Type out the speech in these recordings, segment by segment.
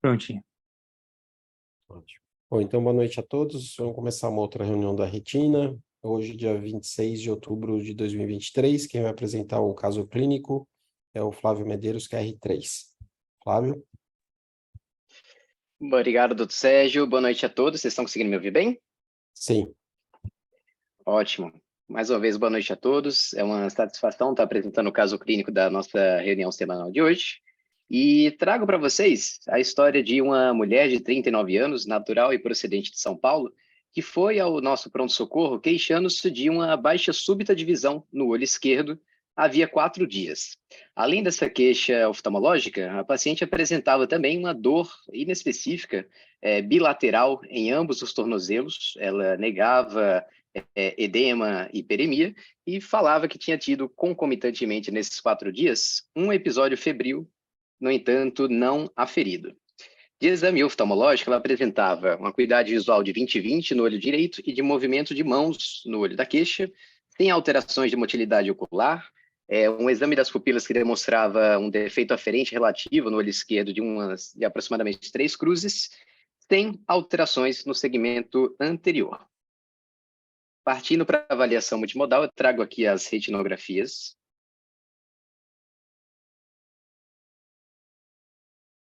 Prontinho. Ótimo. Bom, então, boa noite a todos. Vamos começar uma outra reunião da Retina. Hoje, dia 26 de outubro de 2023. Quem vai apresentar o caso clínico é o Flávio Medeiros, QR3. Flávio? Obrigado, doutor Sérgio. Boa noite a todos. Vocês estão conseguindo me ouvir bem? Sim. Ótimo. Mais uma vez, boa noite a todos. É uma satisfação estar apresentando o caso clínico da nossa reunião semanal de hoje. E trago para vocês a história de uma mulher de 39 anos, natural e procedente de São Paulo, que foi ao nosso pronto-socorro queixando-se de uma baixa súbita de visão no olho esquerdo havia 4 dias. Além dessa queixa oftalmológica, a paciente apresentava também uma dor inespecífica, bilateral em ambos os tornozelos. Ela negava edema e hiperemia, e falava que tinha tido concomitantemente nesses 4 dias um episódio febril, no entanto, não aferido. De exame oftalmológico, ela apresentava uma acuidade visual de 20/20 no olho direito e de movimento de mãos no olho da queixa, sem alterações de motilidade ocular, um exame das pupilas que demonstrava um defeito aferente relativo no olho esquerdo de aproximadamente 3 cruzes, sem alterações no segmento anterior. Partindo para a avaliação multimodal, eu trago aqui as retinografias.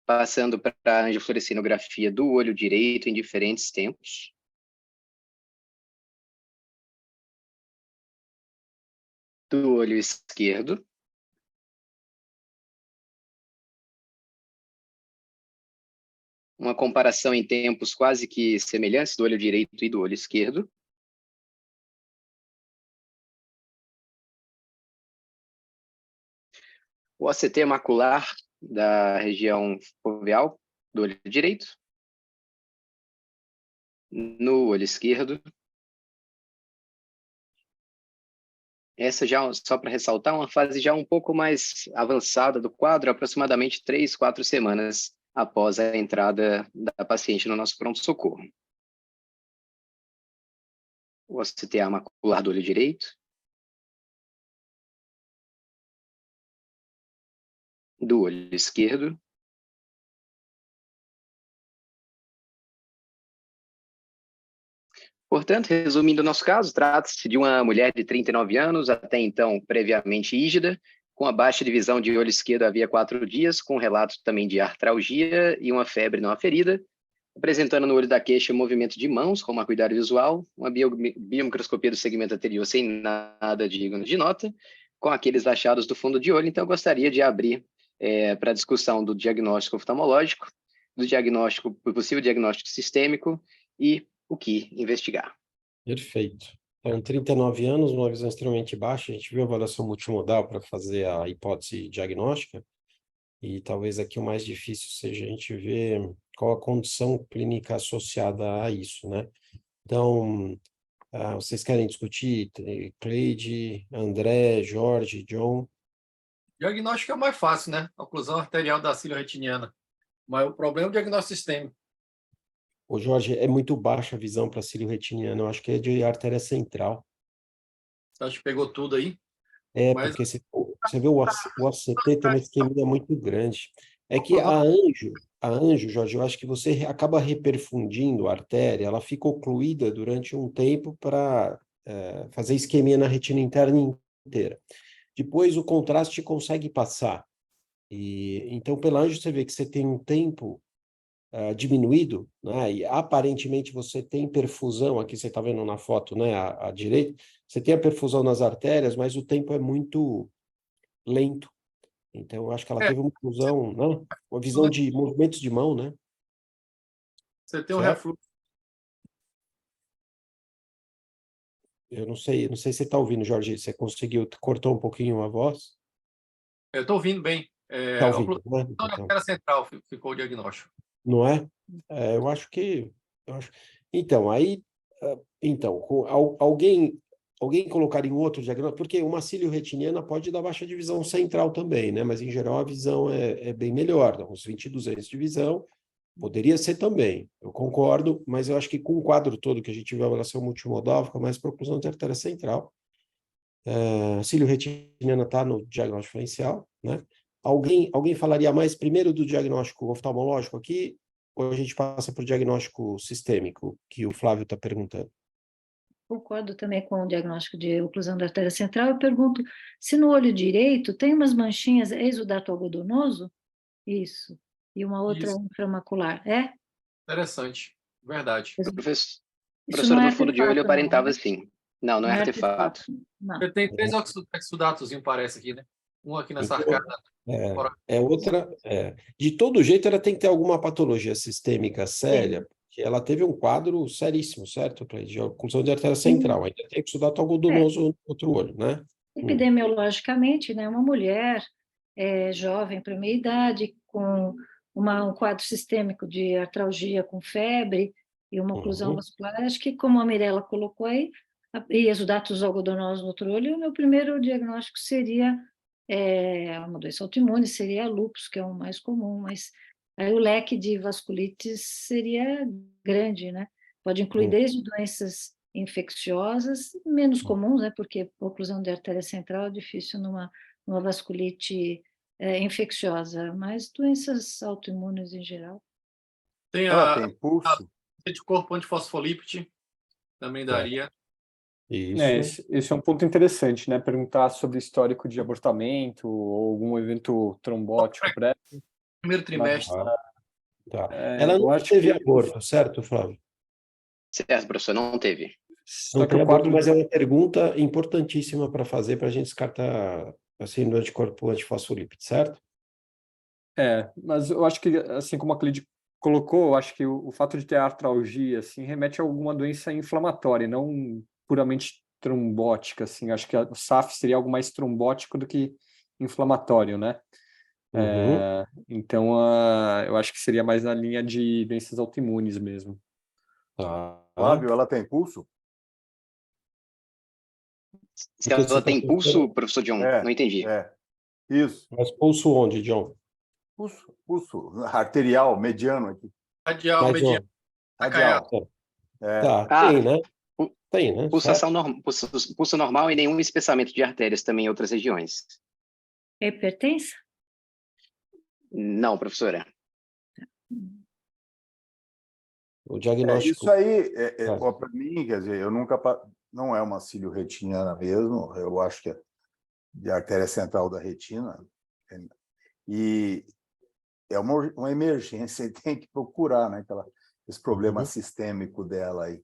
Passando para a angiofluorescinografia do olho direito em diferentes tempos. Do olho esquerdo. Uma comparação em tempos quase que semelhantes do olho direito e do olho esquerdo. O OCT macular da região foveal do olho direito. No olho esquerdo. Essa já, só para ressaltar, uma fase já um pouco mais avançada do quadro, aproximadamente 3, 4 semanas após a entrada da paciente no nosso pronto-socorro. O OCTA macular do olho direito. Do olho esquerdo. Portanto, resumindo o nosso caso, trata-se de uma mulher de 39 anos, até então previamente ígida, com a baixa de visão de olho esquerdo havia 4 dias, com relatos também de artralgia e uma febre não aferida, apresentando no olho da queixa movimento de mãos, com uma acuidade visual, uma biomicroscopia do segmento anterior sem nada de nota, com aqueles achados do fundo de olho. Então, eu gostaria de abrir para a discussão do diagnóstico oftalmológico, do possível diagnóstico sistêmico e o que investigar. Perfeito. Então, 39 anos, uma visão extremamente baixa. A gente viu a avaliação multimodal para fazer a hipótese diagnóstica. E talvez aqui o mais difícil seja a gente ver qual a condição clínica associada a isso, né? Então, vocês querem discutir? Cleide, André, Jorge, John? Diagnóstico é o mais fácil, né? Oclusão arterial da cílio retiniana. Mas o problema é o diagnóstico sistêmico. Ô, Jorge, é muito baixa a visão para cílio retiniano. Eu acho que é de artéria central. Você acha que pegou tudo aí? Mas Porque você vê o OCT tem uma isquemia muito grande. É que a anjo, Jorge, eu acho que você acaba reperfundindo a artéria, ela fica ocluída durante um tempo para fazer isquemia na retina interna inteira. Depois o contraste consegue passar. E então, pela anjo, você vê que você tem um tempo diminuído, né? E aparentemente você tem perfusão, aqui você está vendo na foto, né, à direita, você tem a perfusão nas artérias, mas o tempo é muito lento. Então, eu acho que ela teve uma fusão, né? Uma visão de movimentos de mão, né? você tem um Certo? refluxo. Eu não sei se você está ouvindo, Jorge, você conseguiu, cortou um pouquinho a voz? Eu estou ouvindo bem. Está ouvindo, né? Oclusão da artéria central ficou o diagnóstico. Não é? Eu acho que... Então, aí... Então, alguém colocaria um outro diagnóstico? Porque uma cílio retiniana pode dar baixa de visão central também, né? Mas, em geral, a visão é bem melhor. Uns 20/200 de visão, poderia ser também. Eu concordo, mas eu acho que com o quadro todo que a gente vê a avaliação multimodal, fica mais para oclusão de artéria central. Cílio retiniana está no diagnóstico diferencial, né? Alguém falaria mais primeiro do diagnóstico oftalmológico aqui? ou a gente passa para o diagnóstico sistêmico, que o Flávio está perguntando? Concordo também com o diagnóstico de oclusão da artéria central. Eu pergunto se no olho direito tem umas manchinhas, é exudato algodonoso? Isso. E uma outra Isso. inframacular. É? Interessante. Verdade. Professor, Isso não professor é do fundo de olho artefato, não, aparentava né? assim. Não, não é Não é artefato. Não. Ele tem 3 exudatozinhos, parece aqui, né? Um aqui nessa arcada. Então, é outra. De todo jeito, ela tem que ter alguma patologia sistêmica séria, porque ela teve um quadro seríssimo, certo? De oclusão de artéria central. Ainda tem exudato algodonoso no outro olho, né? Epidemiologicamente, né, uma mulher jovem para meia idade, com um quadro sistêmico de artralgia com febre e uma oclusão vascular, acho que, como a Mirella colocou aí, e exudatos algodonosos no outro olho, o meu primeiro diagnóstico seria uma doença autoimune, seria lúpus, que é o mais comum, mas aí o leque de vasculites seria grande, né? Pode incluir desde doenças infecciosas, menos comuns, né? Porque oclusão de artéria central é difícil numa vasculite infecciosa, mas doenças autoimunes em geral. Tem Ela a tem pulso? anticorpo antifosfolípide, também daria. Isso. Esse é um ponto interessante, né? Perguntar sobre histórico de abortamento ou algum evento trombótico breve. Primeiro trimestre. Tá. Ela eu não acho teve que aborto, certo, Flávio? Certo, professor, não teve. só Não que tem o aborto, quadro mas é uma pergunta importantíssima para fazer para a gente descartar assim do anticorpo antifosfolípide, certo? mas eu acho que, assim como a Cleide colocou, eu acho que o fato de ter artralgia assim remete a alguma doença inflamatória, não puramente trombótica, assim. Acho que o SAF seria algo mais trombótico do que inflamatório, né? Então, eu acho que seria mais na linha de doenças autoimunes mesmo. Tá. Flávio, ela tem pulso? Se Do que você ela tá tem pulso, pensando? professor John, não entendi. Isso. Mas pulso onde, John? Pulso arterial, mediano aqui. Radial, Mas, mediano, Radial. tá, Ah, tem, né? Tem, né? pulsação pulso normal e nenhum espessamento de artérias também em outras regiões. É hipertensa? Não, professora. O diagnóstico. Isso aí, para mim, quer dizer, eu nunca. Não é uma cílio-retiniana mesmo, eu acho que é de artéria central da retina. E é uma emergência e tem que procurar, né? Esse problema sistêmico dela aí.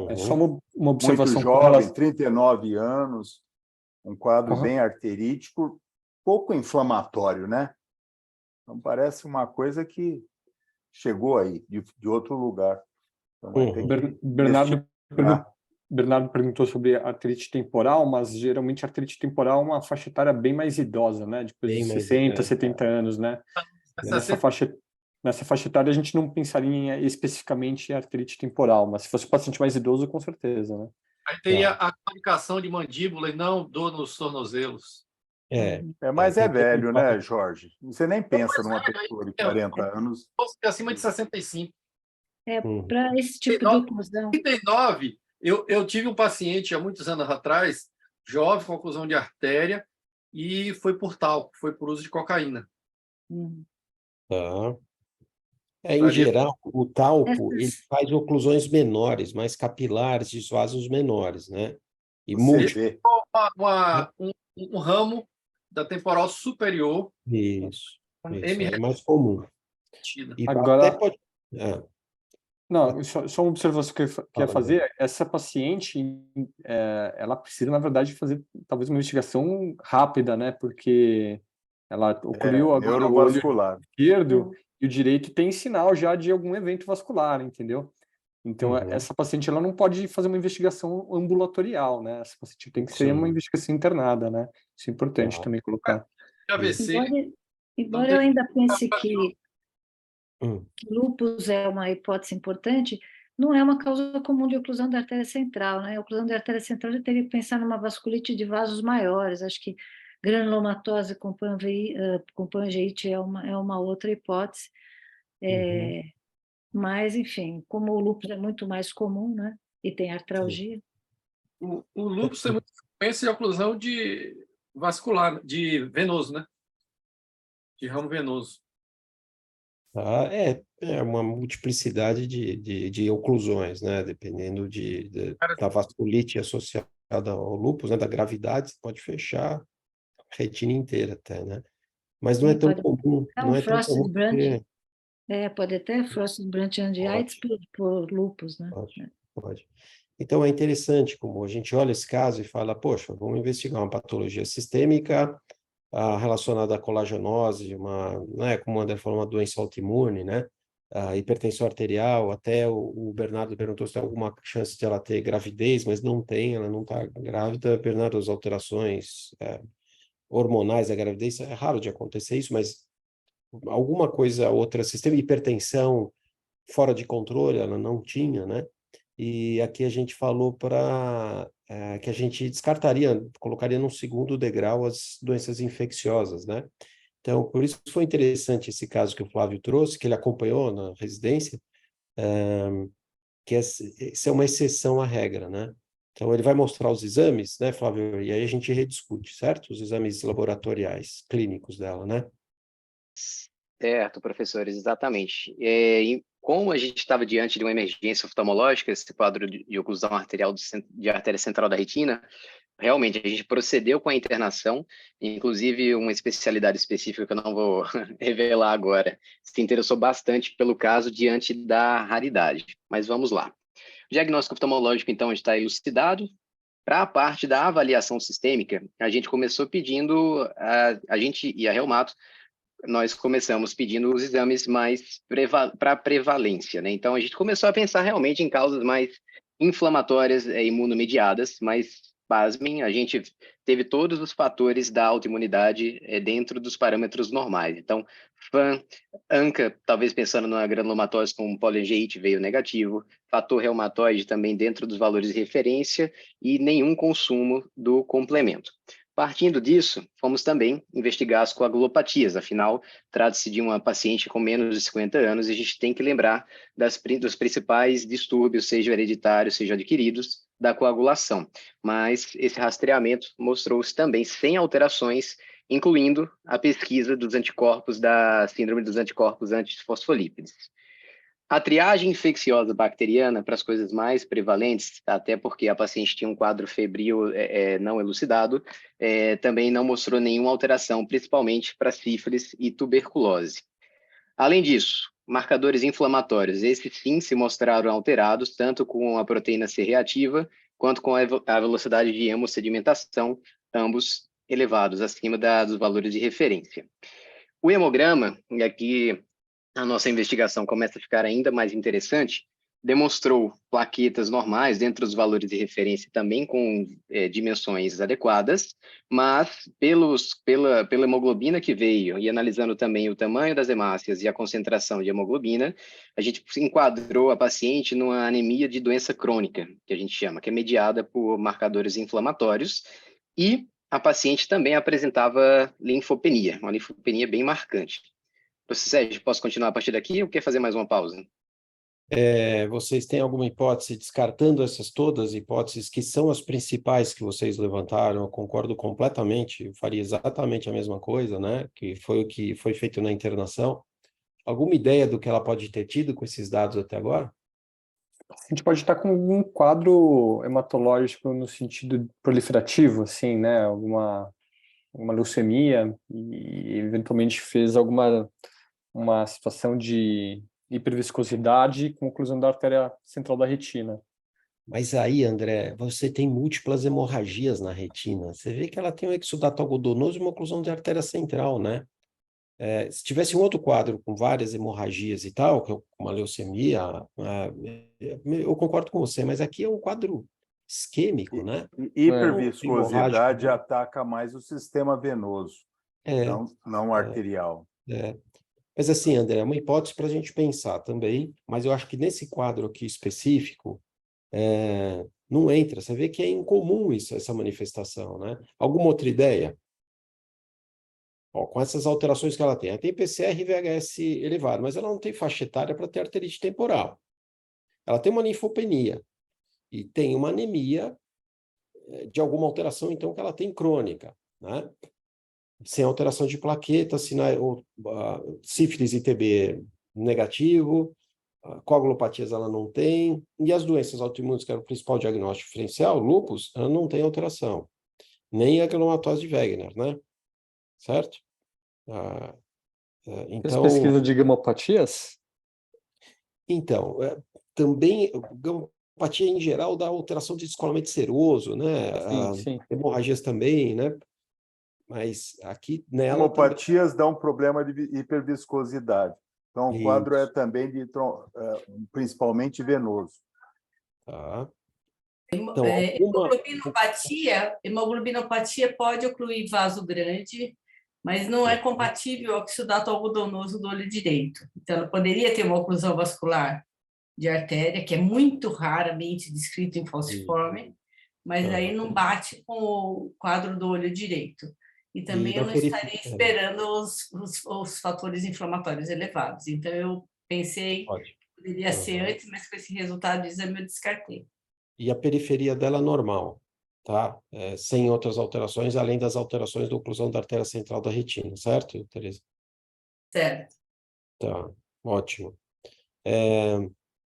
É só uma Muito observação com jovem, relação... 39 anos, um quadro bem arterítico, pouco inflamatório, né? Então parece uma coisa que chegou aí, de outro lugar. Então, vai ter que Bernardo perguntou sobre artrite temporal, mas geralmente a artrite temporal é uma faixa etária bem mais idosa, né? Depois de 60, 70 anos, né? Nessa faixa etária a gente não pensaria especificamente em artrite temporal, mas se fosse um paciente mais idoso, com certeza, né? Aí teria a comunicação de mandíbula e não dor nos tornozelos. Mas é velho, né, Jorge? Você nem pensa numa pessoa de 40 anos. Acima de 65. Para esse tipo de oclusão. Em 39, eu tive um paciente há muitos anos atrás, jovem, com oclusão de artéria, e foi por talco, foi por uso de cocaína. Tá. Em geral, o talco ele faz oclusões menores, mais capilares, de vasos menores, né? E Você vê. Um ramo da temporal superior. Isso M é mais comum. E agora, até pode... Não, só uma observação que eu queria fazer. Essa paciente, ela precisa, na verdade, fazer talvez uma investigação rápida, né? Porque ela ocluiu agora o olho esquerdo e o direito tem sinal já de algum evento vascular, entendeu? Então, essa paciente ela não pode fazer uma investigação ambulatorial, né? Essa paciente tem que ser uma investigação internada, né? Isso é importante também colocar. Embora eu ainda pense que lúpus é uma hipótese importante, não é uma causa comum de oclusão da artéria central, né? A oclusão da artéria central já teria que pensar numa vasculite de vasos maiores. Acho que granulomatose com panveíte é uma outra hipótese. Mas, enfim, como o lúpus é muito mais comum, né? E tem artralgia. O lúpus tem muita frequência de oclusão de vascular, de venoso, né? De ramo venoso. É uma multiplicidade de oclusões, né? Dependendo da vasculite associada ao lúpus, né? Da gravidade, você pode fechar a retina inteira até, né? Mas não é Sim, tão pode comum, ter não um é tão Frosted comum Branch, porque... pode ter Frosted Branchiangiitis Pode, por lúpus, né? pode. Então é interessante como a gente olha esse caso e fala, poxa, vamos investigar uma patologia sistêmica relacionada à colagenose, né, como o André falou, uma doença autoimune, né? A hipertensão arterial, até o Bernardo perguntou se tem alguma chance de ela ter gravidez, mas não tem, ela não está grávida. Bernardo, as alterações hormonais da gravidez, é raro de acontecer isso, mas alguma coisa, outra, sistema de hipertensão fora de controle, ela não tinha, né? E aqui a gente falou que a gente descartaria, colocaria num segundo degrau as doenças infecciosas, né? Então, por isso foi interessante esse caso que o Flávio trouxe, que ele acompanhou na residência, que essa é uma exceção à regra, né? Então, ele vai mostrar os exames, né, Flávio? E aí a gente rediscute, certo? Os exames laboratoriais, clínicos dela, né? Certo, professores, exatamente. E como a gente estava diante de uma emergência oftalmológica, esse quadro de oclusão arterial de artéria central da retina, realmente a gente procedeu com a internação, inclusive uma especialidade específica que eu não vou revelar agora, se interessou bastante pelo caso diante da raridade. Mas vamos lá. O diagnóstico oftalmológico, então, está elucidado. Para a parte da avaliação sistêmica, a gente começou pedindo, a gente e a Reumato, nós começamos pedindo os exames mais para prevalência, né? Então, a gente começou a pensar realmente em causas mais inflamatórias e imunomediadas, mas, pasmem, a gente teve todos os fatores da autoimunidade dentro dos parâmetros normais. Então, FAN, ANCA, talvez pensando numa granulomatose com poliangeite, veio negativo, fator reumatoide também dentro dos valores de referência e nenhum consumo do complemento. Partindo disso, fomos também investigar as coagulopatias, afinal, trata-se de uma paciente com menos de 50 anos e a gente tem que lembrar dos principais distúrbios, sejam hereditários, sejam adquiridos, da coagulação. Mas esse rastreamento mostrou-se também sem alterações, incluindo a pesquisa dos anticorpos da síndrome dos anticorpos antifosfolípides. A triagem infecciosa bacteriana para as coisas mais prevalentes, até porque a paciente tinha um quadro febril não elucidado, também não mostrou nenhuma alteração, principalmente para sífilis e tuberculose. Além disso, marcadores inflamatórios, esses sim se mostraram alterados, tanto com a proteína C reativa, quanto com a velocidade de hemossedimentação, ambos elevados, acima dos valores de referência. O hemograma, e aqui a nossa investigação começa a ficar ainda mais interessante, demonstrou plaquetas normais dentro dos valores de referência também com dimensões adequadas, mas pela hemoglobina que veio e analisando também o tamanho das hemácias e a concentração de hemoglobina, a gente enquadrou a paciente numa anemia de doença crônica, que a gente chama, que é mediada por marcadores inflamatórios, e a paciente também apresentava linfopenia, uma linfopenia bem marcante. Professor Sérgio, posso continuar a partir daqui ou quer fazer mais uma pausa? Vocês têm alguma hipótese, descartando essas todas hipóteses, que são as principais que vocês levantaram? Eu concordo completamente, eu faria exatamente a mesma coisa, né? Que foi o que foi feito na internação. Alguma ideia do que ela pode ter tido com esses dados até agora? A gente pode estar com um quadro hematológico no sentido proliferativo, assim, né? Alguma leucemia e eventualmente fez uma situação de hiperviscosidade com oclusão da artéria central da retina. Mas aí, André, você tem múltiplas hemorragias na retina. Você vê que ela tem um exudato algodonoso e uma oclusão de artéria central, né? Se tivesse um outro quadro com várias hemorragias e tal, que é uma leucemia, eu concordo com você, mas aqui é um quadro isquêmico, né? Hiperviscosidade ataca mais o sistema venoso, não arterial. Mas assim, André, é uma hipótese para a gente pensar também, mas eu acho que nesse quadro aqui específico, não entra. Você vê que é incomum essa manifestação, né? Alguma outra ideia? Com essas alterações que ela tem PCR e VHS elevado, mas ela não tem faixa etária para ter arterite temporal. Ela tem uma linfopenia e tem uma anemia de alguma alteração, então, que ela tem crônica, né? Sem alteração de plaqueta, sífilis e TB negativo, coagulopatias ela não tem, e as doenças autoimunes, que era o principal diagnóstico diferencial, lúpus, ela não tem alteração, nem a granulomatose de Wegener, né? Certo? Fez Então, pesquisa de gamopatias? então também, gamopatia em geral dá alteração de descolamento seroso, né? Sim. Hemorragias também, né? Mas aqui nela também... Hemopatias dão um problema de hiperviscosidade. Então, o quadro é também principalmente venoso. Tá. Então, alguma... Hemoglobinopatia pode ocluir vaso grande, mas não é compatível ao oxidato algodonoso do olho direito. Então, ela poderia ter uma oclusão vascular de artéria, que é muito raramente descrito em falciforme, mas aí não bate com o quadro do olho direito. E também eu não estaria esperando os fatores inflamatórios elevados. Então, eu pensei que poderia ser antes, mas com esse resultado de exame eu descartei. E a periferia dela é normal, tá? Sem outras alterações, além das alterações da oclusão da artéria central da retina, certo, Tereza? Certo. Tá, ótimo.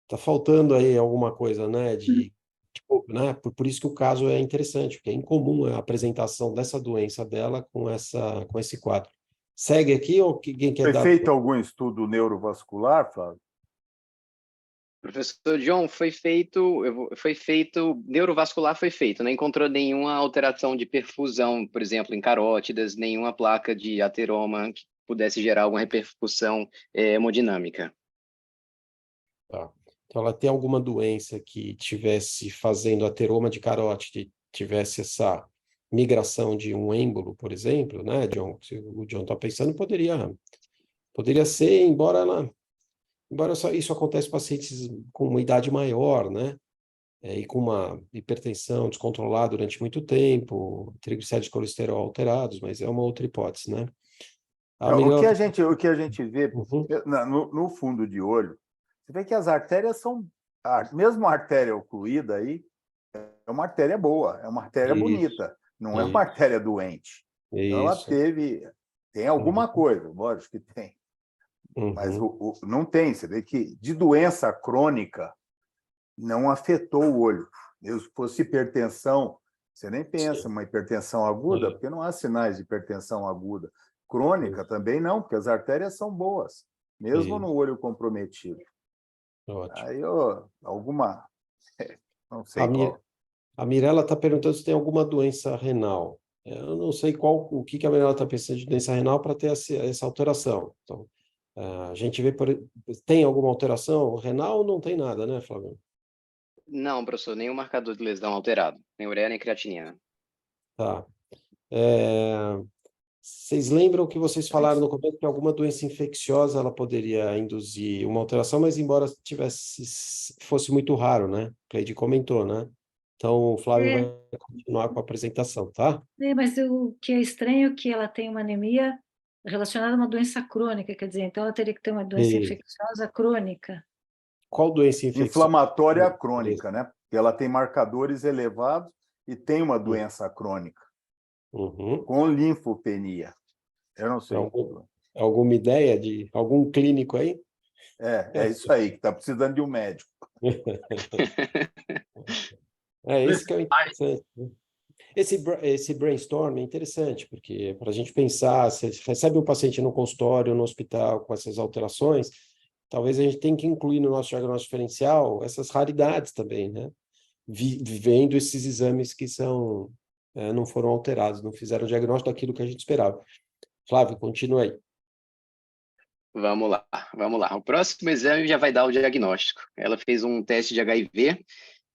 Tá faltando aí alguma coisa, né, tipo, né? Por isso que o caso é interessante, porque é incomum a apresentação dessa doença dela com esse quadro. Segue aqui ou quem quer Foi dar... feito algum estudo neurovascular, Flávio? Professor John, foi feito, neurovascular foi feito, não encontrou nenhuma alteração de perfusão, por exemplo, em carótidas, nenhuma placa de ateroma que pudesse gerar alguma repercussão hemodinâmica. Tá. Então, ela tem alguma doença que tivesse fazendo ateroma de carótide, tivesse essa migração de um êmbolo, por exemplo, né, John? Se o John está pensando, poderia ser, embora isso acontece em pacientes com uma idade maior, né? E com uma hipertensão descontrolada durante muito tempo, triglicéridos e colesterol alterados, mas é uma outra hipótese, né? O que a gente vê Uhum. no fundo de olho, você vê que as artérias são, mesmo a artéria ocluída aí, é uma artéria boa, é uma artéria bonita, não é uma artéria doente. Então, ela tem alguma coisa, lógico que tem, mas não tem. Você vê que de doença crônica não afetou o olho. Mesmo se fosse hipertensão, você nem pensa uma hipertensão aguda, porque não há sinais de hipertensão aguda. Crônica também não, porque as artérias são boas, mesmo no olho comprometido. Ótimo. Aí, não sei qual. A Mirella está perguntando se tem alguma doença renal. Eu não sei o que a Mirella está pensando de doença renal para ter essa alteração. Então, a gente vê, tem alguma alteração renal ou não tem nada, né, Flávio? Não, professor, nenhum marcador de lesão alterado, nem ureia, nem creatinina. Tá. Vocês lembram que vocês falaram no começo que alguma doença infecciosa ela poderia induzir uma alteração, mas embora fosse muito raro, né? O Cleide comentou, né? Então, o Flávio vai continuar com a apresentação, tá? Mas o que é estranho é que ela tem uma anemia relacionada a uma doença crônica, quer dizer, então ela teria que ter uma doença infecciosa crônica. Qual doença infecciosa? Inflamatória crônica, né? Porque ela tem marcadores elevados e tem uma doença crônica, com linfopenia. Eu não sei. Alguma ideia de algum clínico aí? É isso aí, que está precisando de um médico. Isso que é interessante. Esse brainstorm é interessante, porque para a gente pensar, se recebe um paciente no consultório, no hospital, com essas alterações, talvez a gente tenha que incluir no nosso diagnóstico diferencial essas raridades também, né? Vendo esses exames que não foram alterados, não fizeram o diagnóstico daquilo que a gente esperava. Flávio, continua aí. Vamos lá. O próximo exame já vai dar o diagnóstico. Ela fez um teste de HIV,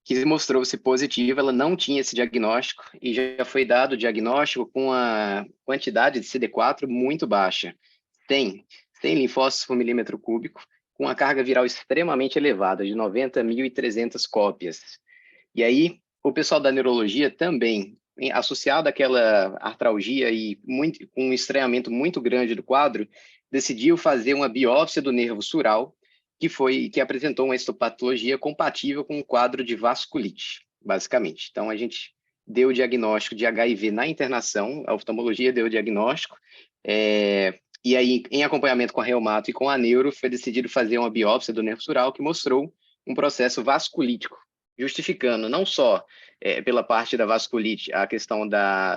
que mostrou-se positivo, ela não tinha esse diagnóstico, e já foi dado o diagnóstico com a quantidade de CD4 muito baixa. Tem linfócitos por milímetro cúbico, com a carga viral extremamente elevada, de 90.300 cópias. E aí, o pessoal da neurologia também, associado àquela artralgia e com um estranhamento muito grande do quadro, decidiu fazer uma biópsia do nervo sural, que apresentou uma histopatologia compatível com um quadro de vasculite, basicamente. Então, a gente deu o diagnóstico de HIV na internação, a oftalmologia deu o diagnóstico, E aí, em acompanhamento com a reumato e com a neuro, foi decidido fazer uma biópsia do nervo sural que mostrou um processo vasculítico, justificando não só pela parte da vasculite a questão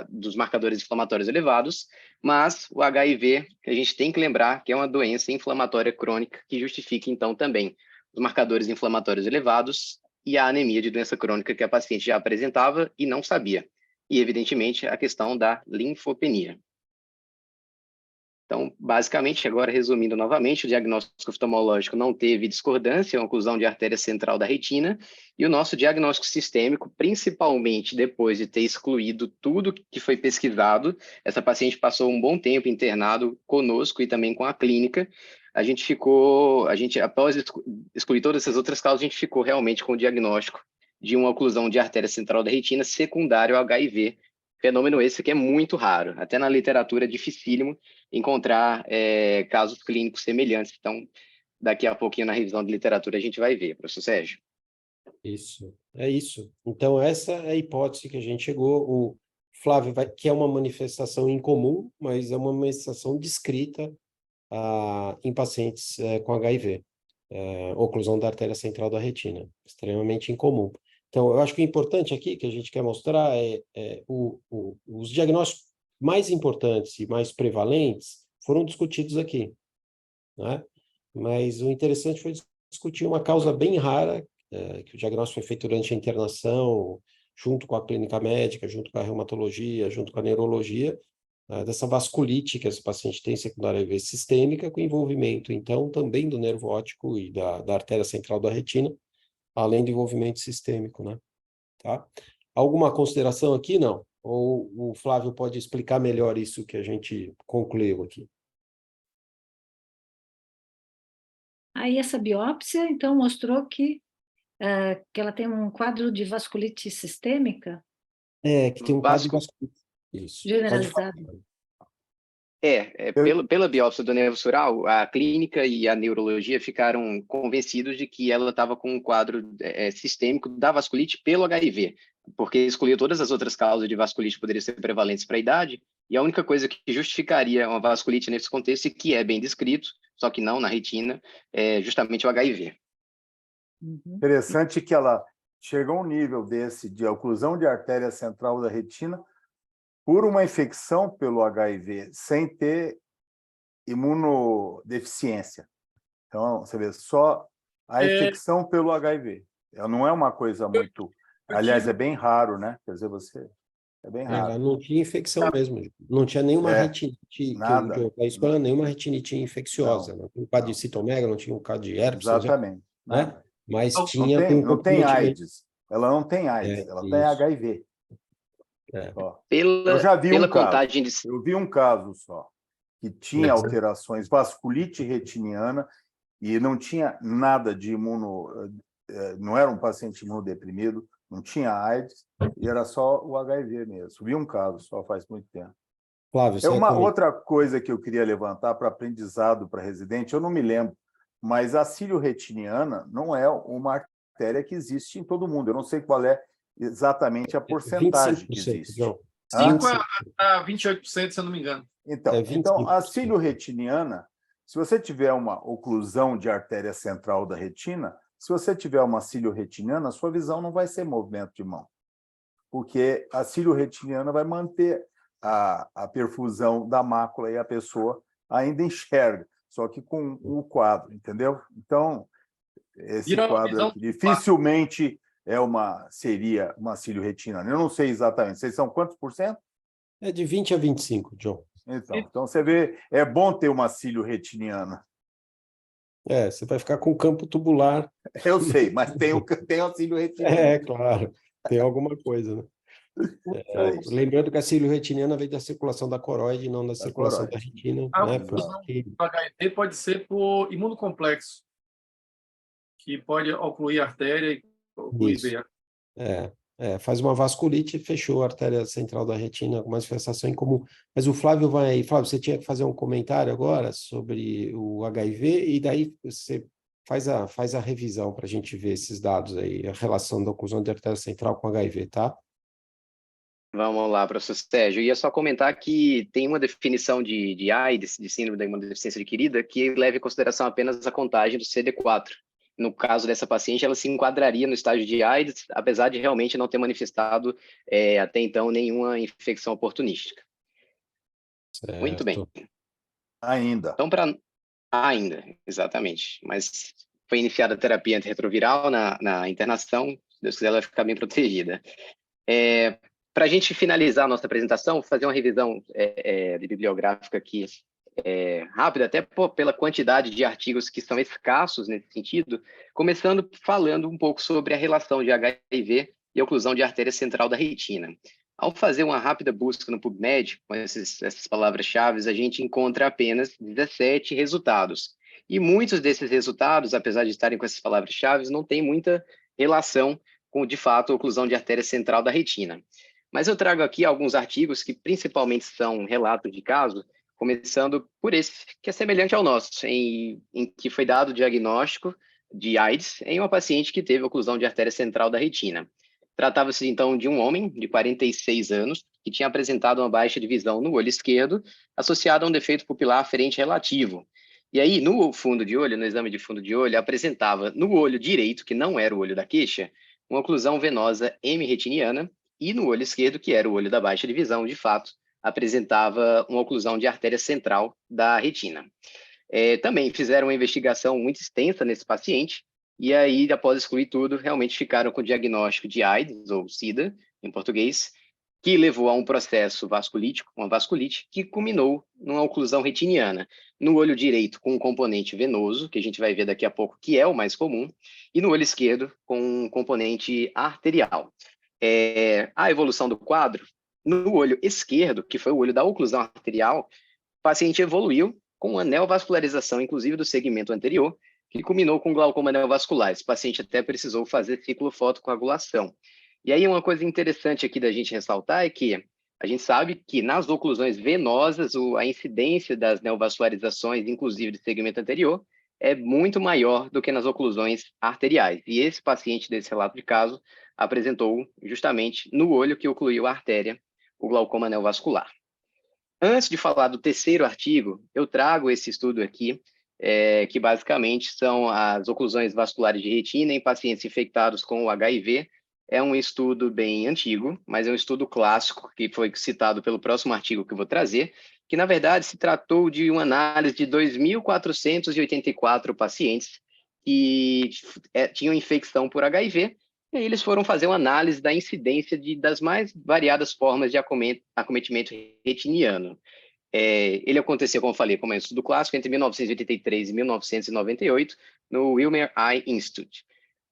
dos marcadores inflamatórios elevados, mas o HIV, que a gente tem que lembrar que é uma doença inflamatória crônica que justifica, então, também os marcadores inflamatórios elevados e a anemia de doença crônica que a paciente já apresentava e não sabia. E, evidentemente, a questão da linfopenia. Então, basicamente, agora resumindo novamente, o diagnóstico oftalmológico não teve discordância, é uma oclusão de artéria central da retina, e o nosso diagnóstico sistêmico, principalmente depois de ter excluído tudo que foi pesquisado, essa paciente passou um bom tempo internado conosco e também com a clínica, após excluir todas essas outras causas, a gente ficou realmente com o diagnóstico de uma oclusão de artéria central da retina secundário ao HIV, fenômeno esse que é muito raro, até na literatura é dificílimo encontrar casos clínicos semelhantes. Então, daqui a pouquinho na revisão de literatura a gente vai ver, professor Sérgio. Isso, é isso. Então, essa é a hipótese que a gente chegou. O Flávio que é uma manifestação incomum, mas é uma manifestação descrita em pacientes com HIV, oclusão da artéria central da retina, extremamente incomum. Então, eu acho que o importante aqui que a gente quer mostrar os diagnósticos mais importantes e mais prevalentes foram discutidos aqui, né? Mas o interessante foi discutir uma causa bem rara, que o diagnóstico foi feito durante a internação, junto com a clínica médica, junto com a reumatologia, junto com a neurologia, dessa vasculite que esse paciente tem secundária HIV sistêmica, com envolvimento, então, também do nervo óptico e da artéria central da retina, além do envolvimento sistêmico, né? Tá? Alguma consideração aqui? Não. Ou o Flávio pode explicar melhor isso que a gente concluiu aqui? Aí essa biópsia, então, mostrou que ela tem um quadro de vasculite sistêmica Que tem um quadro de vasculite. Isso. generalizado. Pela biópsia do nervo sural, a clínica e a neurologia ficaram convencidos de que ela estava com um quadro sistêmico da vasculite pelo HIV, porque excluiu todas as outras causas de vasculite que poderiam ser prevalentes para a idade, e a única coisa que justificaria uma vasculite nesse contexto, e que é bem descrito, só que não na retina, é justamente o HIV. Interessante que ela chegou a um nível desse de oclusão de artéria central da retina por uma infecção pelo HIV, sem ter imunodeficiência. Então, você vê, só a infecção pelo HIV. Não é uma coisa muito... Aliás, é bem raro, né? Quer dizer, é bem raro. Ela não tinha infecção mesmo. Não tinha nenhuma retinite. Nada. Nenhuma retinite infecciosa. Não tinha um quadro de citomega, não tinha um quadro de herpes. Exatamente. Né? Mas não tinha... não tem AIDS. Ela não tem AIDS, ela tem HIV. Eu já vi um caso. Eu vi um caso só, que tinha alterações, vasculite retiniana, e não tinha nada de não era um paciente imunodeprimido, não tinha AIDS, e era só o HIV mesmo. Vi um caso só faz muito tempo. Flávio, outra coisa que eu queria levantar para aprendizado para residente, eu não me lembro, mas a cílio retiniana não é uma artéria que existe em todo mundo. Eu não sei qual é exatamente a porcentagem que existe. 5 a 28%, se eu não me engano. Então, a cílio retiniana, se você tiver uma oclusão de artéria central da retina, se você tiver uma cílio retiniana, a sua visão não vai ser movimento de mão, porque a cílio retiniana vai manter a perfusão da mácula e a pessoa ainda enxerga, só que com o quadro, entendeu? Então, esse quadro aqui, dificilmente seria uma cílio retiniana. Eu não sei exatamente. Vocês são quantos por cento? É de 20 a 25, John. Então você vê, é bom ter uma cílio retiniana. Você vai ficar com campo tubular. Eu sei, mas tem a cílio retiniana. Claro. Tem alguma coisa, né? Lembrando que a cílio retiniana vem da circulação da coroide, não da circulação da retina. Né? Porque... O HIV pode ser por imunocomplexo, que pode ocluir a artéria e ocluir veia. Faz uma vasculite e fechou a artéria central da retina, com uma manifestação incomum. Mas o Flávio Flávio, você tinha que fazer um comentário agora sobre o HIV, e daí você faz a revisão para a gente ver esses dados aí, a relação da oclusão de artéria central com HIV, tá? Vamos lá, professor Sérgio. Eu ia só comentar que tem uma definição de AIDS, de síndrome da imunodeficiência adquirida, que leva em consideração apenas a contagem do CD4. No caso dessa paciente, ela se enquadraria no estágio de AIDS, apesar de realmente não ter manifestado até então nenhuma infecção oportunística. Muito bem. Ainda. Então, ainda, exatamente. Mas foi iniciada a terapia antirretroviral na internação, se Deus quiser, ela vai ficar bem protegida. Para a gente finalizar a nossa apresentação, fazer uma revisão de bibliográfica aqui rápida, até pela quantidade de artigos que são escassos nesse sentido, começando falando um pouco sobre a relação de HIV e oclusão de artéria central da retina. Ao fazer uma rápida busca no PubMed, com essas palavras-chave, a gente encontra apenas 17 resultados. E muitos desses resultados, apesar de estarem com essas palavras-chave, não têm muita relação com, de fato, a oclusão de artéria central da retina. Mas eu trago aqui alguns artigos que principalmente são relatos de caso, começando por esse, que é semelhante ao nosso, em que foi dado o diagnóstico de AIDS em uma paciente que teve oclusão de artéria central da retina. Tratava-se, então, de um homem de 46 anos, que tinha apresentado uma baixa de visão no olho esquerdo, associada a um defeito pupilar aferente relativo. E aí, no fundo de olho, no exame de fundo de olho, apresentava no olho direito, que não era o olho da queixa, uma oclusão venosa hemiretiniana, e no olho esquerdo, que era o olho da baixa de visão, de fato, apresentava uma oclusão de artéria central da retina. Também fizeram uma investigação muito extensa nesse paciente, e aí, após excluir tudo, realmente ficaram com o diagnóstico de AIDS, ou SIDA, em português, que levou a um processo vasculítico, uma vasculite, que culminou numa oclusão retiniana, no olho direito com um componente venoso, que a gente vai ver daqui a pouco, que é o mais comum, e no olho esquerdo com um componente arterial. A evolução do quadro, no olho esquerdo, que foi o olho da oclusão arterial, o paciente evoluiu com uma neovascularização, inclusive do segmento anterior, que culminou com glaucoma neovascular. Esse paciente até precisou fazer ciclofotocoagulação. E aí uma coisa interessante aqui da gente ressaltar é que a gente sabe que nas oclusões venosas, a incidência das neovascularizações, inclusive de segmento anterior, é muito maior do que nas oclusões arteriais. E esse paciente desse relato de caso apresentou justamente no olho que ocluiu a artéria, o glaucoma neovascular. Antes de falar do terceiro artigo, eu trago esse estudo aqui, que basicamente são as oclusões vasculares de retina em pacientes infectados com o HIV. É um estudo bem antigo, mas é um estudo clássico, que foi citado pelo próximo artigo que eu vou trazer, que na verdade se tratou de uma análise de 2.484 pacientes que tinham infecção por HIV, e aí eles foram fazer uma análise da incidência das mais variadas formas de acometimento retiniano. Ele aconteceu, como eu falei, como é um estudo clássico, entre 1983 e 1998, no Wilmer Eye Institute.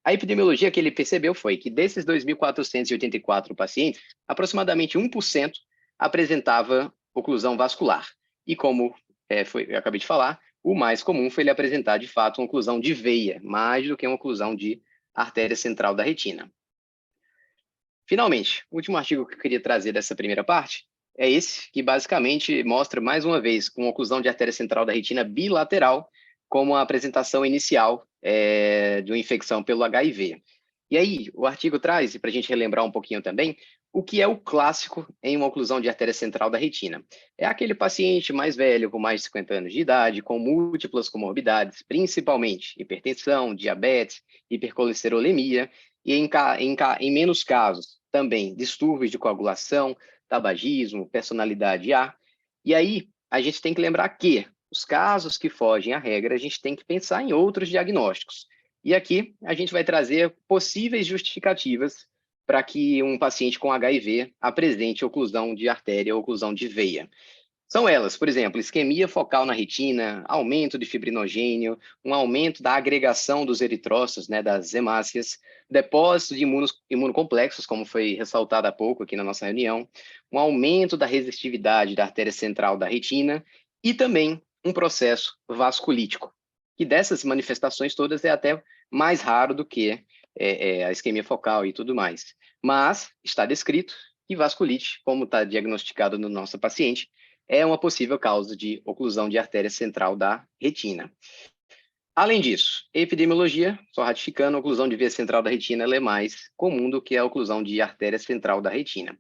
A epidemiologia que ele percebeu foi que desses 2.484 pacientes, aproximadamente 1% apresentava oclusão vascular. E como eu acabei de falar, o mais comum foi ele apresentar, de fato, uma oclusão de veia, mais do que uma oclusão de artéria central da retina. Finalmente, o último artigo que eu queria trazer dessa primeira parte é esse, que basicamente mostra, mais uma vez, com oclusão de artéria central da retina bilateral, como a apresentação inicial de uma infecção pelo HIV. E aí, o artigo traz, para a gente relembrar um pouquinho também, o que é o clássico em uma oclusão de artéria central da retina. É aquele paciente mais velho, com mais de 50 anos de idade, com múltiplas comorbidades, principalmente hipertensão, diabetes, hipercolesterolemia, e em menos casos também distúrbios de coagulação, tabagismo, personalidade A. E aí, a gente tem que lembrar que os casos que fogem à regra, a gente tem que pensar em outros diagnósticos. E aqui, a gente vai trazer possíveis justificativas para que um paciente com HIV apresente oclusão de artéria ou oclusão de veia. São elas, por exemplo, isquemia focal na retina, aumento de fibrinogênio, um aumento da agregação dos eritrócitos, das hemácias, depósitos de imunocomplexos, como foi ressaltado há pouco aqui na nossa reunião, um aumento da resistividade da artéria central da retina e também um processo vasculítico, que dessas manifestações todas é até mais raro do que a isquemia focal e tudo mais. Mas está descrito que vasculite, como está diagnosticado no nosso paciente, é uma possível causa de oclusão de artéria central da retina. Além disso, epidemiologia, só ratificando, a oclusão de veia central da retina ela é mais comum do que a oclusão de artéria central da retina.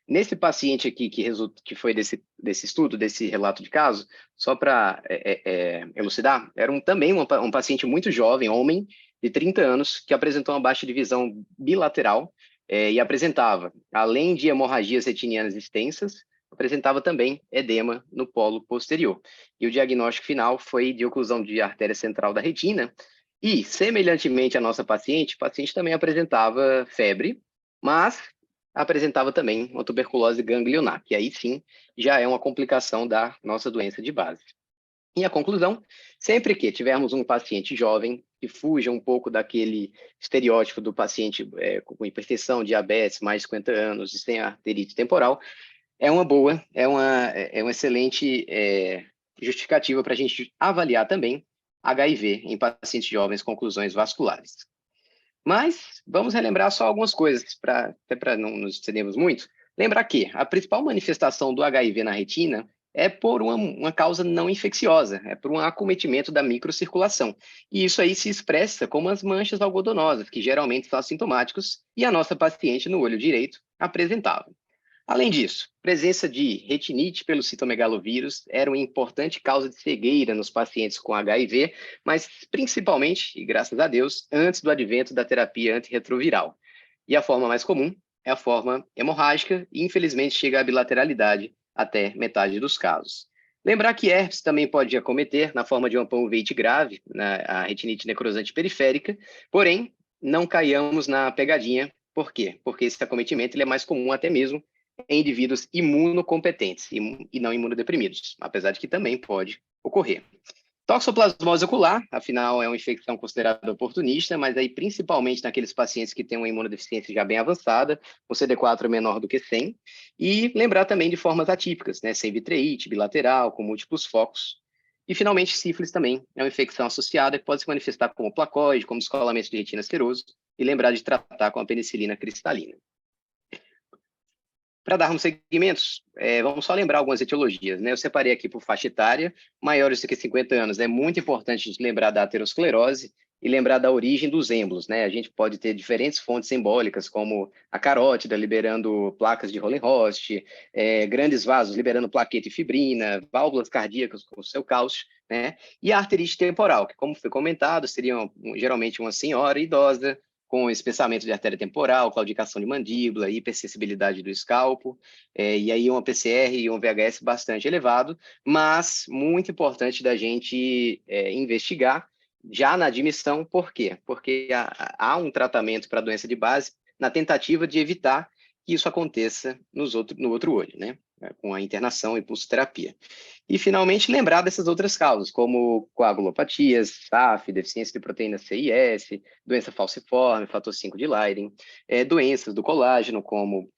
Nesse paciente aqui que foi desse estudo, desse relato de caso, só para elucidar, era também um paciente muito jovem, homem, de 30 anos, que apresentou uma baixa de visão bilateral e apresentava, além de hemorragias retinianas extensas, apresentava também edema no polo posterior. E o diagnóstico final foi de oclusão de artéria central da retina. E, semelhantemente à nossa paciente, o paciente também apresentava febre, mas apresentava também uma tuberculose ganglionar, que aí sim já é uma complicação da nossa doença de base. E a conclusão, sempre que tivermos um paciente jovem que fuja um pouco daquele estereótipo do paciente com hipertensão, diabetes, mais de 50 anos e sem arterite temporal, é uma excelente justificativa para a gente avaliar também HIV em pacientes jovens com oclusões vasculares. Mas vamos relembrar só algumas coisas, até para não nos excedermos muito. Lembrar que a principal manifestação do HIV na retina é por uma causa não infecciosa, é por um acometimento da microcirculação. E isso aí se expressa como as manchas algodonosas, que geralmente são assintomáticos, e a nossa paciente no olho direito apresentava. Além disso, a presença de retinite pelo citomegalovírus era uma importante causa de cegueira nos pacientes com HIV, mas principalmente, e graças a Deus, antes do advento da terapia antirretroviral. E a forma mais comum é a forma hemorrágica e, infelizmente, chega à bilateralidade até metade dos casos. Lembrar que herpes também pode acometer na forma de uma panuvite grave, a retinite necrosante periférica, porém, não caiamos na pegadinha. Por quê? Porque esse acometimento ele é mais comum até mesmo em indivíduos imunocompetentes e não imunodeprimidos, apesar de que também pode ocorrer. Toxoplasmose ocular, afinal, é uma infecção considerada oportunista, mas aí principalmente naqueles pacientes que têm uma imunodeficiência já bem avançada, o CD4 é menor do que 100, e lembrar também de formas atípicas, né, sem vitreite, bilateral, com múltiplos focos. E, finalmente, sífilis também é uma infecção associada que pode se manifestar como placoide, como descolamento de retina seroso, e lembrar de tratar com a penicilina cristalina. Para darmos segmentos, vamos só lembrar algumas etiologias, né? Eu separei aqui por faixa etária, maiores do que 50 anos. É muito importante a gente lembrar da aterosclerose e lembrar da origem dos êmbolos, né? A gente pode ter diferentes fontes embólicas, como a carótida liberando placas de Rolenrost, grandes vasos liberando plaqueta e fibrina, válvulas cardíacas com o seu cálcio, né? E a arterite temporal, que, como foi comentado, seria geralmente uma senhora idosa, com espessamento de artéria temporal, claudicação de mandíbula, hipersensibilidade do escalpo, e aí uma PCR e um VHS bastante elevado, mas muito importante da gente investigar já na admissão. Por quê? Porque há um tratamento para a doença de base na tentativa de evitar que isso aconteça no outro olho, né? Com a internação e pulsoterapia. E, finalmente, lembrar dessas outras causas, como coagulopatias, SAF, deficiência de proteína C e S, doença falciforme, fator 5 de Leiden, doenças do colágeno, como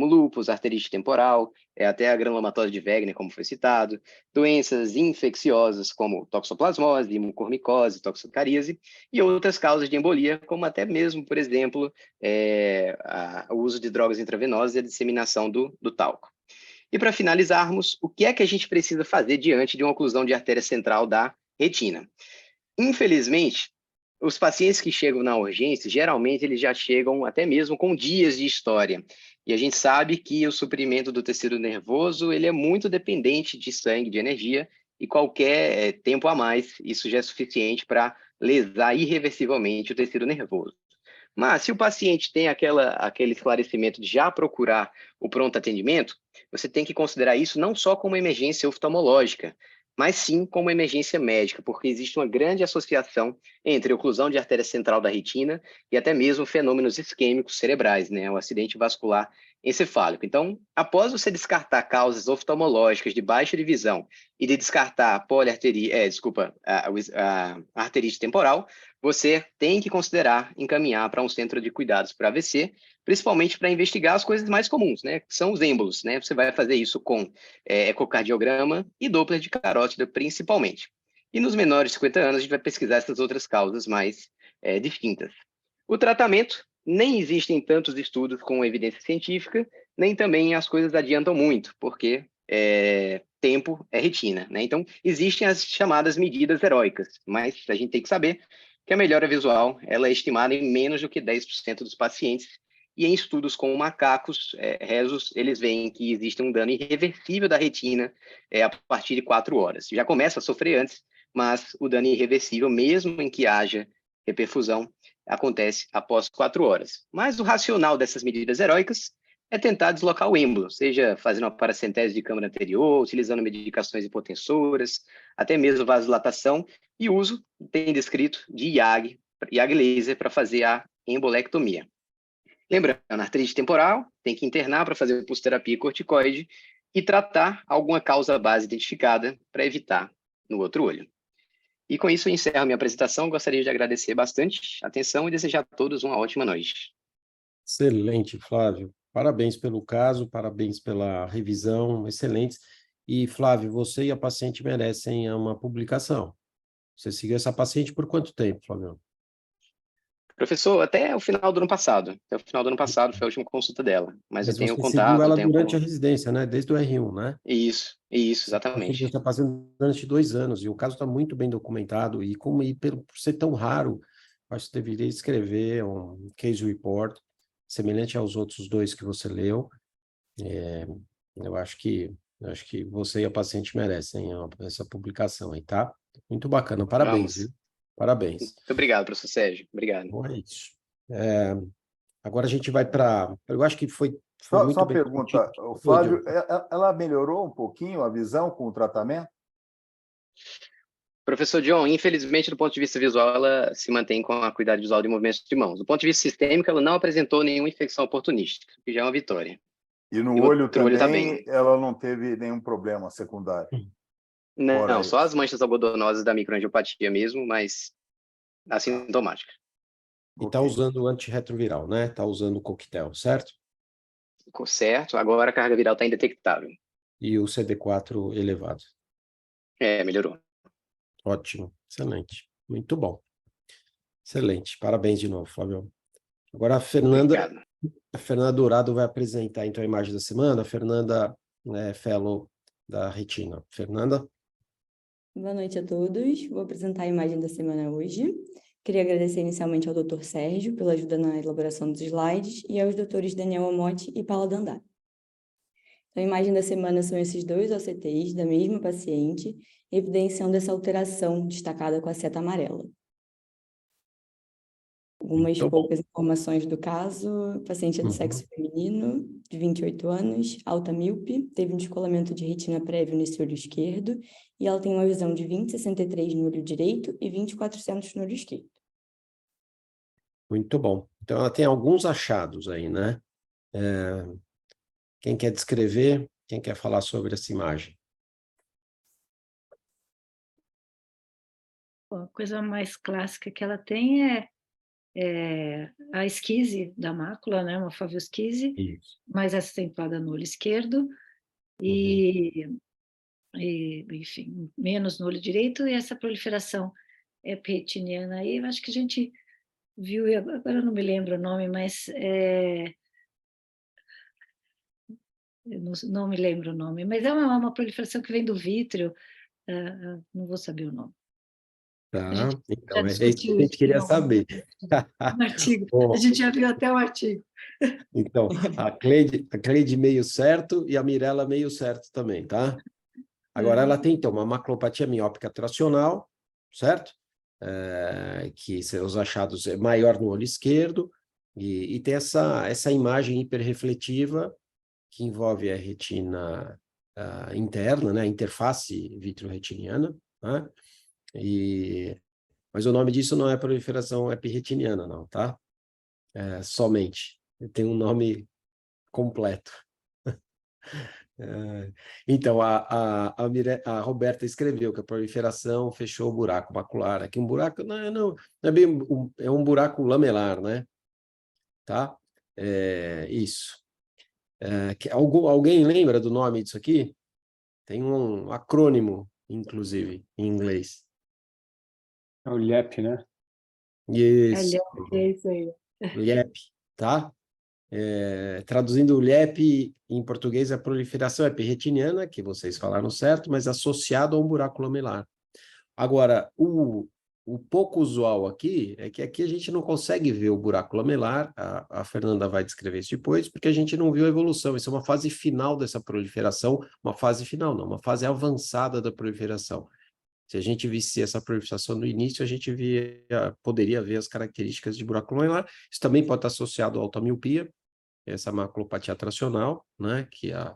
lúpus, arterite temporal, até a granulomatose de Wegener, como foi citado, doenças infecciosas, como toxoplasmose, mucormicose, toxicaríase, e outras causas de embolia, como até mesmo, por exemplo, o uso de drogas intravenosas e a disseminação do talco. E para finalizarmos, o que é que a gente precisa fazer diante de uma oclusão de artéria central da retina? Infelizmente, os pacientes que chegam na urgência, geralmente eles já chegam até mesmo com dias de história. E a gente sabe que o suprimento do tecido nervoso ele é muito dependente de sangue, de energia, e qualquer tempo a mais, isso já é suficiente para lesar irreversivelmente o tecido nervoso. Mas se o paciente tem aquele esclarecimento de já procurar o pronto atendimento, você tem que considerar isso não só como emergência oftalmológica, mas sim como emergência médica, porque existe uma grande associação entre a oclusão de artéria central da retina e até mesmo fenômenos isquêmicos cerebrais, né, o acidente vascular encefálico. Então, após você descartar causas oftalmológicas de baixa de visão e de descartar a arterite temporal, você tem que considerar encaminhar para um centro de cuidados para AVC, principalmente para investigar as coisas mais comuns, né, que são os êmbolos, né? Você vai fazer isso com ecocardiograma e Doppler de carótida, principalmente. E nos menores de 50 anos, a gente vai pesquisar essas outras causas mais distintas. O tratamento, nem existem tantos estudos com evidência científica, nem também as coisas adiantam muito, porque tempo é retina, né? Então, existem as chamadas medidas heróicas, mas a gente tem que saber que a melhora visual ela é estimada em menos do que 10% dos pacientes, e em estudos com macacos, rezos, eles veem que existe um dano irreversível da retina a partir de 4 horas. Já começa a sofrer antes, mas o dano irreversível, mesmo em que haja reperfusão, acontece após 4 horas. Mas o racional dessas medidas heróicas é tentar deslocar o êmbolo, seja fazendo uma paracentese de câmara anterior, utilizando medicações hipotensoras, até mesmo vasodilatação, e uso, tem descrito, de IAG laser para fazer a embolectomia. Lembrando, artrite temporal, tem que internar para fazer pulsoterapia e corticoide e tratar alguma causa base identificada para evitar no outro olho. E com isso eu encerro a minha apresentação. Gostaria de agradecer bastante a atenção e desejar a todos uma ótima noite. Excelente, Flávio. Parabéns pelo caso, parabéns pela revisão, excelentes. E, Flávio, você e a paciente merecem uma publicação. Você seguiu essa paciente por quanto tempo, Flávio? Professor, até o final do ano passado. Até o final do ano passado foi a última consulta dela. Mas eu tenho você contato... seguiu ela durante a residência, né? Desde o R1, né? Isso, exatamente. Você está fazendo durante 2 anos, e o caso está muito bem documentado, e por ser tão raro, acho que você deveria escrever um case report, semelhante aos outros 2 que você leu. Eu acho que você e a paciente merecem essa publicação aí, tá? Muito bacana, parabéns, viu? Parabéns. Muito obrigado, professor Sérgio. Obrigado. Bom, é isso. Agora a gente vai para... Eu acho que foi muito Só bem... uma pergunta, o Flávio, ela melhorou um pouquinho a visão com o tratamento? Professor John, infelizmente, do ponto de vista visual, ela se mantém com a acuidade visual de movimentos de mãos. Do ponto de vista sistêmico, ela não apresentou nenhuma infecção oportunística, que já é uma vitória. E no olho também, tá bem. Ela não teve nenhum problema secundário? Não, só as manchas algodonosas da microangiopatia mesmo, mas assintomática. E está usando o antirretroviral, né? Está usando o coquetel, certo? Certo. Agora a carga viral está indetectável. E o CD4 elevado. Melhorou. Ótimo, excelente. Muito bom. Excelente. Parabéns de novo, Flávio. Agora a Fernanda Dourado vai apresentar então a imagem da semana. A Fernanda é fellow da Retina. Fernanda? Boa noite a todos. Vou apresentar a imagem da semana hoje. Queria agradecer inicialmente ao Dr. Sérgio pela ajuda na elaboração dos slides e aos doutores Daniel Amotti e Paula Dandara. Então, a imagem da semana são esses 2 OCTs da mesma paciente, evidenciando essa alteração destacada com a seta amarela. Algumas poucas informações do caso: paciente é de sexo feminino, de 28 anos, alta míope, teve um descolamento de retina prévio nesse olho esquerdo, e ela tem uma visão de 20/63 no olho direito e 20/400 no olho esquerdo. Muito bom. Então, ela tem alguns achados aí, né? Quem quer descrever? Quem quer falar sobre essa imagem? A coisa mais clássica que ela tem é a esquise da mácula, né? Uma faviosquise, mais acentuada no olho esquerdo, enfim, menos no olho direito, e essa proliferação epiretiniana aí, eu acho que a gente viu, agora eu não me lembro o nome, mas eu não me lembro o nome, mas é uma proliferação que vem do vítreo, não vou saber o nome. Tá, então é isso que a gente queria saber. Um artigo. A gente já viu até o artigo. Então, a Cleide meio certo e a Mirella meio certo também, tá? Agora, ela tem, então, uma maculopatia miópica tracional, certo? Que os achados é maior no olho esquerdo, e tem essa imagem hiperrefletiva que envolve a retina interna, né? A interface vitreoretiniana, né? Mas o nome disso não é proliferação epirretiniana, não, tá? Somente. Tem um nome completo. Então, a Roberta escreveu que a proliferação fechou o buraco macular. Aqui um buraco, não é bem, é um buraco lamelar, né? Tá? Isso. Alguém lembra do nome disso aqui? Tem um acrônimo, inclusive, em inglês. É o LIEP, né? Isso. É isso aí. LIEP, tá? Traduzindo o LIEP em português, é a proliferação epirretiniana, que vocês falaram certo, mas associado a um buraco lamelar. Agora, o pouco usual aqui é que aqui a gente não consegue ver o buraco lamelar, a Fernanda vai descrever isso depois, porque a gente não viu a evolução. Isso é uma fase final dessa proliferação, uma fase final não, uma fase avançada da proliferação. Se a gente visse essa proliferação no início, a gente poderia ver as características de buraco lamelar. Isso também pode estar associado à alta miopia, essa maculopatia tracional, né, que é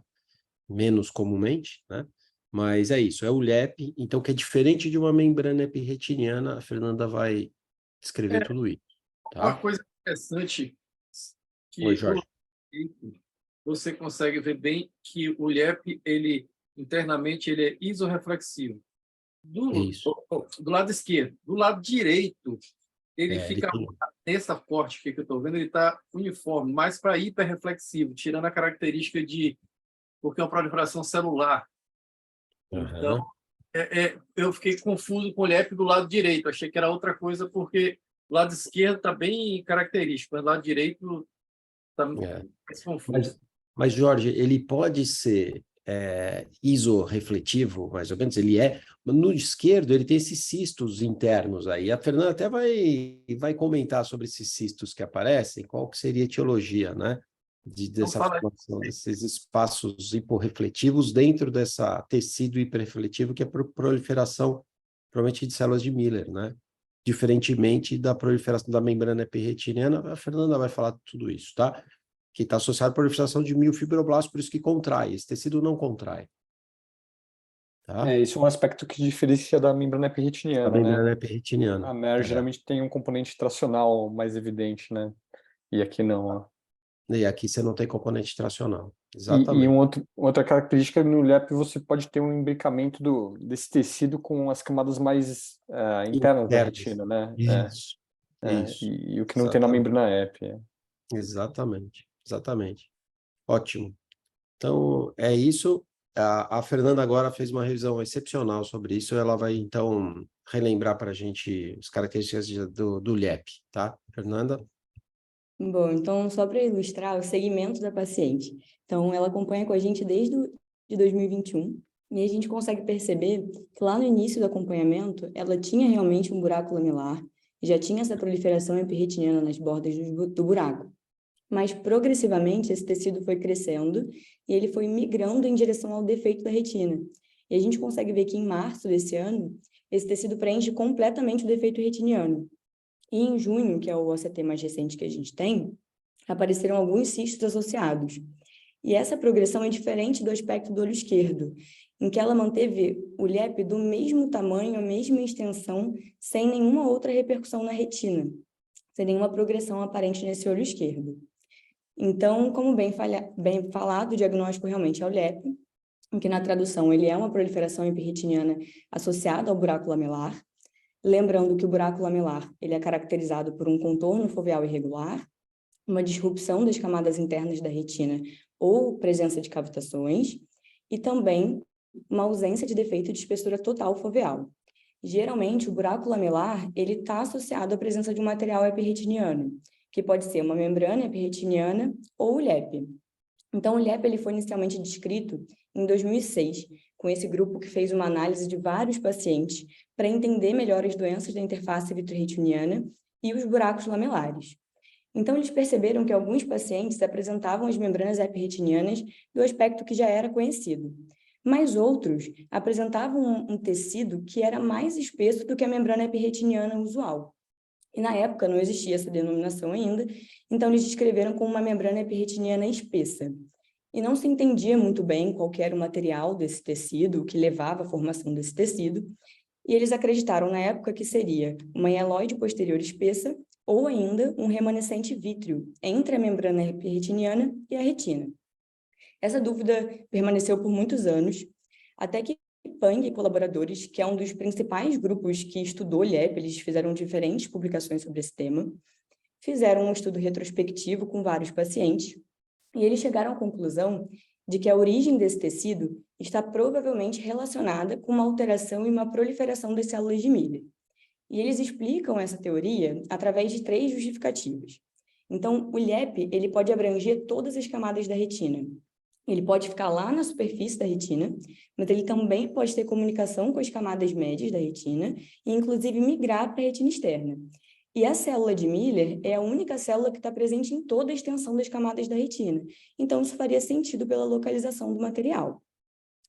menos comumente, né? Mas é isso, é o LEP, então que é diferente de uma membrana epirretiniana, a Fernanda vai descrever tudo isso, Uma tá? coisa interessante Oi, que do Jorge. lado direito, você consegue ver bem que o LEP, ele internamente ele é isorreflexivo. Isso. Do lado esquerdo. Do lado direito, ele Ele fica, tem... nessa corte aqui que eu estou vendo, ele está uniforme, mais para hiperreflexivo, tirando a característica de, porque é uma proliferação celular. Então, eu fiquei confuso com o LEP do lado direito, achei que era outra coisa, porque o lado esquerdo está bem característico, mas o lado direito está mais confuso. Mas, Jorge, ele pode ser isorrefletivo, mais ou menos, ele é. No esquerdo, ele tem esses cistos internos aí. A Fernanda até vai comentar sobre esses cistos que aparecem, qual que seria a etiologia, né? Dessa formação, desses espaços hiporrefletivos dentro dessa tecido hiperrefletivo, que é proliferação, provavelmente, de células de Miller, né? Diferentemente da proliferação da membrana epirretiniana, a Fernanda vai falar tudo isso, tá? Que está associado à proliferação de miofibroblastos, por isso que contrai. Esse tecido não contrai. Tá? Esse é um aspecto que diferencia da membrana epirretiniana, A membrana né? epirretiniana. A MER geralmente tem um componente tracional mais evidente, né? E aqui não, ó. E aqui você não tem componente tracional. E Exatamente. outra característica no LEP, você pode ter um imbricamento desse tecido com as camadas mais internas da retina, né? Isso. Isso. E o que não tem na membrana EP. Exatamente. Exatamente. Ótimo. Então, é isso. A Fernanda agora fez uma revisão excepcional sobre isso. Ela vai, então, relembrar para a gente as características do LEP, tá? Fernanda? Bom, então, só para ilustrar o segmento da paciente. Então, ela acompanha com a gente desde de 2021, e a gente consegue perceber que lá no início do acompanhamento, ela tinha realmente um buraco lamelar, já tinha essa proliferação epirretiniana nas bordas do buraco. Mas, progressivamente, esse tecido foi crescendo e ele foi migrando em direção ao defeito da retina. E a gente consegue ver que, em março desse ano, esse tecido preenche completamente o defeito retiniano. E em junho, que é o OCT mais recente que a gente tem, apareceram alguns cistos associados. E essa progressão é diferente do aspecto do olho esquerdo, em que ela manteve o LEP do mesmo tamanho, a mesma extensão, sem nenhuma outra repercussão na retina, sem nenhuma progressão aparente nesse olho esquerdo. Então, como bem falado, o diagnóstico realmente é o LEP, em que na tradução ele é uma proliferação epirretiniana associada ao buraco lamelar. Lembrando que o buraco lamelar ele é caracterizado por um contorno foveal irregular, uma disrupção das camadas internas da retina ou presença de cavitações, e também uma ausência de defeito de espessura total foveal. Geralmente, o buraco lamelar ele está associado à presença de um material epirretiniano, que pode ser uma membrana epirretiniana ou o LEP. Então, o LEP ele foi inicialmente descrito em 2006, com esse grupo que fez uma análise de vários pacientes para entender melhor as doenças da interface vitreoretiniana e os buracos lamelares. Então, eles perceberam que alguns pacientes apresentavam as membranas epirretinianas do aspecto que já era conhecido, mas outros apresentavam um tecido que era mais espesso do que a membrana epirretiniana usual. E na época não existia essa denominação ainda, então eles descreveram como uma membrana epirretiniana espessa. E não se entendia muito bem qual que era o material desse tecido, o que levava à formação desse tecido, e eles acreditaram na época que seria uma hialoide posterior espessa ou ainda um remanescente vítreo entre a membrana epirretiniana e a retina. Essa dúvida permaneceu por muitos anos, até que Pang e colaboradores, que é um dos principais grupos que estudou LEP, eles fizeram diferentes publicações sobre esse tema, fizeram um estudo retrospectivo com vários pacientes, e eles chegaram à conclusão de que a origem desse tecido está provavelmente relacionada com uma alteração e uma proliferação das células de Miller. E eles explicam essa teoria através de 3 justificativas. Então, o LEP ele pode abranger todas as camadas da retina. Ele pode ficar lá na superfície da retina, mas ele também pode ter comunicação com as camadas médias da retina e, inclusive, migrar para a retina externa. E a célula de Miller é a única célula que está presente em toda a extensão das camadas da retina. Então, isso faria sentido pela localização do material.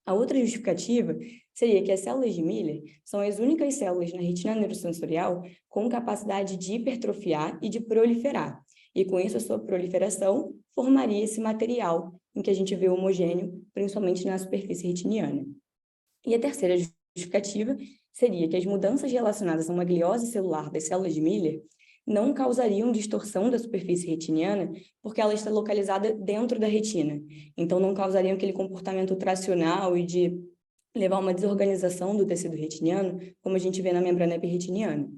A outra justificativa seria que as células de Miller são as únicas células na retina neurosensorial com capacidade de hipertrofiar e de proliferar. E com isso, a sua proliferação formaria esse material em que a gente vê homogêneo, principalmente na superfície retiniana. E a terceira justificativa seria que as mudanças relacionadas a uma gliose celular das células de Miller não causariam distorção da superfície retiniana, porque ela está localizada dentro da retina. Então, não causariam aquele comportamento tracional e de levar a uma desorganização do tecido retiniano, como a gente vê na membrana epirretiniana.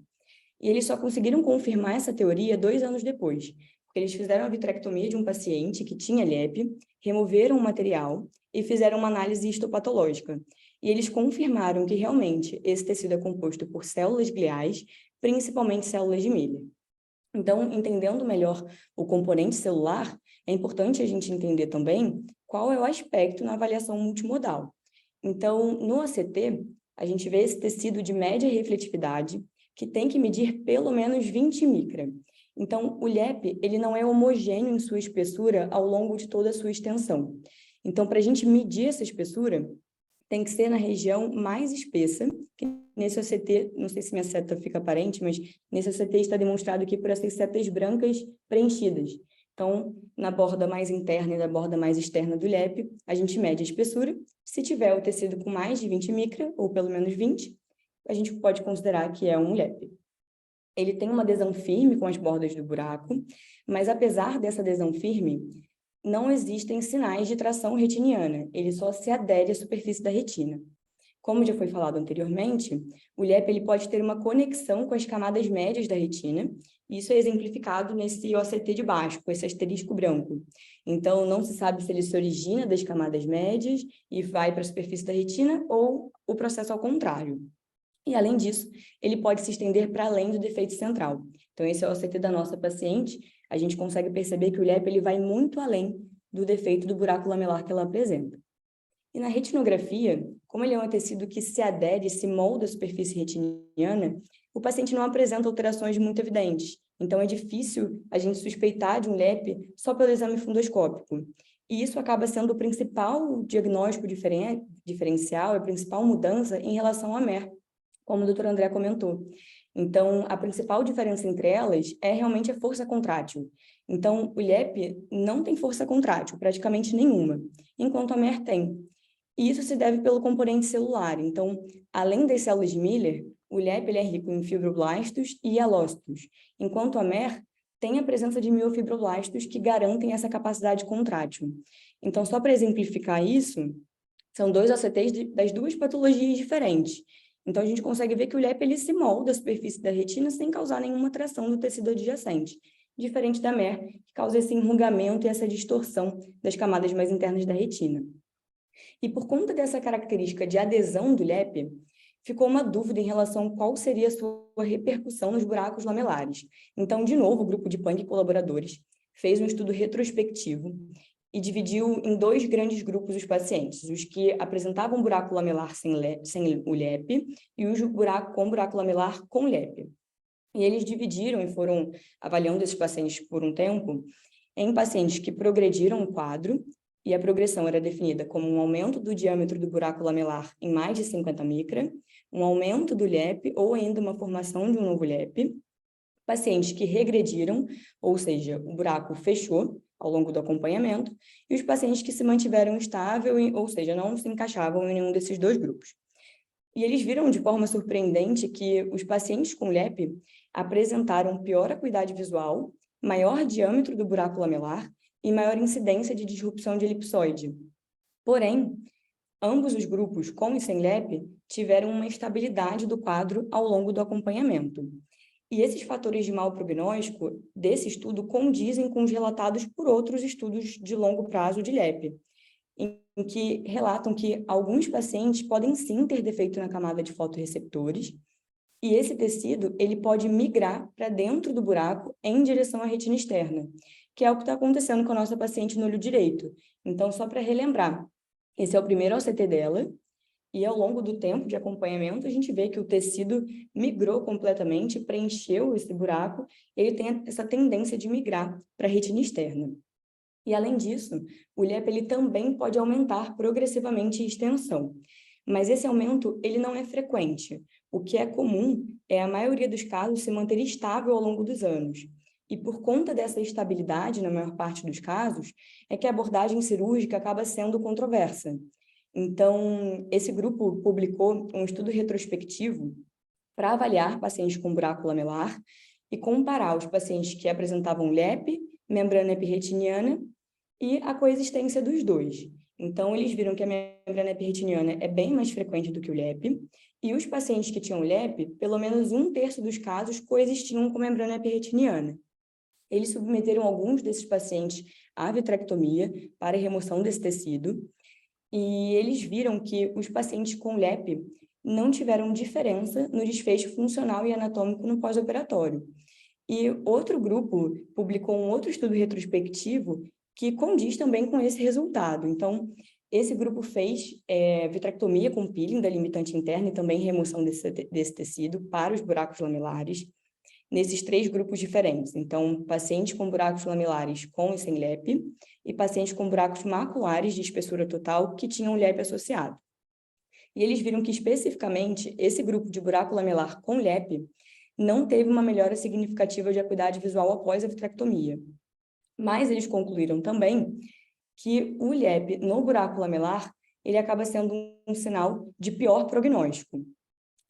E eles só conseguiram confirmar essa teoria 2 anos depois, porque eles fizeram a vitrectomia de um paciente que tinha LEP, removeram o material e fizeram uma análise histopatológica. E eles confirmaram que realmente esse tecido é composto por células gliais, principalmente células de Miller. Então, entendendo melhor o componente celular, é importante a gente entender também qual é o aspecto na avaliação multimodal. Então, no ACT, a gente vê esse tecido de média refletividade, que tem que medir pelo menos 20 micra. Então, o LEP, ele não é homogêneo em sua espessura ao longo de toda a sua extensão. Então, para a gente medir essa espessura, tem que ser na região mais espessa, que nesse ACT, não sei se minha seta fica aparente, mas nesse ACT está demonstrado aqui por essas setas brancas preenchidas. Então, na borda mais interna e na borda mais externa do LEP, a gente mede a espessura. Se tiver o tecido com mais de 20 micra, ou pelo menos 20, a gente pode considerar que é um LEP. Ele tem uma adesão firme com as bordas do buraco, mas apesar dessa adesão firme, não existem sinais de tração retiniana, ele só se adere à superfície da retina. Como já foi falado anteriormente, o LEP ele pode ter uma conexão com as camadas médias da retina, e isso é exemplificado nesse OCT de baixo, com esse asterisco branco. Então, não se sabe se ele se origina das camadas médias e vai para a superfície da retina, ou o processo ao contrário. E, além disso, ele pode se estender para além do defeito central. Então, esse é o OCT da nossa paciente. A gente consegue perceber que o LEP ele vai muito além do defeito do buraco lamelar que ela apresenta. E na retinografia, como ele é um tecido que se adere, se molda à superfície retiniana, o paciente não apresenta alterações muito evidentes. Então, é difícil a gente suspeitar de um LEP só pelo exame fundoscópico. E isso acaba sendo o principal diagnóstico diferencial, a principal mudança em relação à MER, como o doutor André comentou. Então, a principal diferença entre elas é realmente a força contrátil. Então, o LEP não tem força contrátil, praticamente nenhuma, enquanto a MER tem. E isso se deve pelo componente celular. Então, além das células de Miller, o LEP ele é rico em fibroblastos e hialócitos, enquanto a MER tem a presença de miofibroblastos que garantem essa capacidade contrátil. Então, só para exemplificar isso, são 2 OCTs das 2 patologias diferentes. Então, a gente consegue ver que o LEP ele se molda à superfície da retina sem causar nenhuma tração do tecido adjacente, diferente da MER, que causa esse enrugamento e essa distorção das camadas mais internas da retina. E por conta dessa característica de adesão do LEP, ficou uma dúvida em relação a qual seria a sua repercussão nos buracos lamelares. Então, de novo, o grupo de Pang e colaboradores fez um estudo retrospectivo e dividiu em 2 grandes grupos os pacientes, os que apresentavam buraco lamelar sem o LEP e os com buraco lamelar com LEP. E eles dividiram e foram avaliando esses pacientes por um tempo em pacientes que progrediram o quadro, e a progressão era definida como um aumento do diâmetro do buraco lamelar em mais de 50 micra, um aumento do LEP ou ainda uma formação de um novo LEP, pacientes que regrediram, ou seja, o buraco fechou ao longo do acompanhamento, e os pacientes que se mantiveram estável, ou seja, não se encaixavam em nenhum desses 2 grupos. E eles viram de forma surpreendente que os pacientes com LEP apresentaram pior acuidade visual, maior diâmetro do buraco lamelar e maior incidência de disrupção de elipsoide. Porém, ambos os grupos, com e sem LEP, tiveram uma estabilidade do quadro ao longo do acompanhamento. E esses fatores de mau prognóstico desse estudo condizem com os relatados por outros estudos de longo prazo de LEP, em que relatam que alguns pacientes podem sim ter defeito na camada de fotorreceptores, e esse tecido ele pode migrar para dentro do buraco em direção à retina externa. que é o que está acontecendo com a nossa paciente no olho direito. Então, só para relembrar, esse é o primeiro OCT dela, e ao longo do tempo de acompanhamento, a gente vê que o tecido migrou completamente, preencheu esse buraco, e ele tem essa tendência de migrar para a retina externa. E, além disso, o LEP ele também pode aumentar progressivamente em extensão. Mas esse aumento ele não é frequente. O que é comum é a maioria dos casos se manter estável ao longo dos anos. E por conta dessa estabilidade, na maior parte dos casos, é que a abordagem cirúrgica acaba sendo controversa. Então, esse grupo publicou um estudo retrospectivo para avaliar pacientes com buraco lamelar e comparar os pacientes que apresentavam LEP, membrana epirretiniana e a coexistência dos dois. Então, eles viram que a membrana epirretiniana é bem mais frequente do que o LEP, e os pacientes que tinham LEP, pelo menos 1/3 dos casos coexistiam com membrana epirretiniana. Eles submeteram alguns desses pacientes à vitrectomia para remoção desse tecido, e eles viram que os pacientes com LEP não tiveram diferença no desfecho funcional e anatômico no pós-operatório. E outro grupo publicou um outro estudo retrospectivo que condiz também com esse resultado. Então, esse grupo fez vitrectomia com peeling da limitante interna e também remoção desse tecido para os buracos lamelares, nesses 3 grupos diferentes. Então, pacientes com buracos lamelares com e sem LEP e pacientes com buracos maculares de espessura total que tinham LEP associado. E eles viram que, especificamente, esse grupo de buraco lamelar com LEP não teve uma melhora significativa de acuidade visual após a vitrectomia. Mas eles concluíram também que o LEP no buraco lamelar, ele acaba sendo um sinal de pior prognóstico.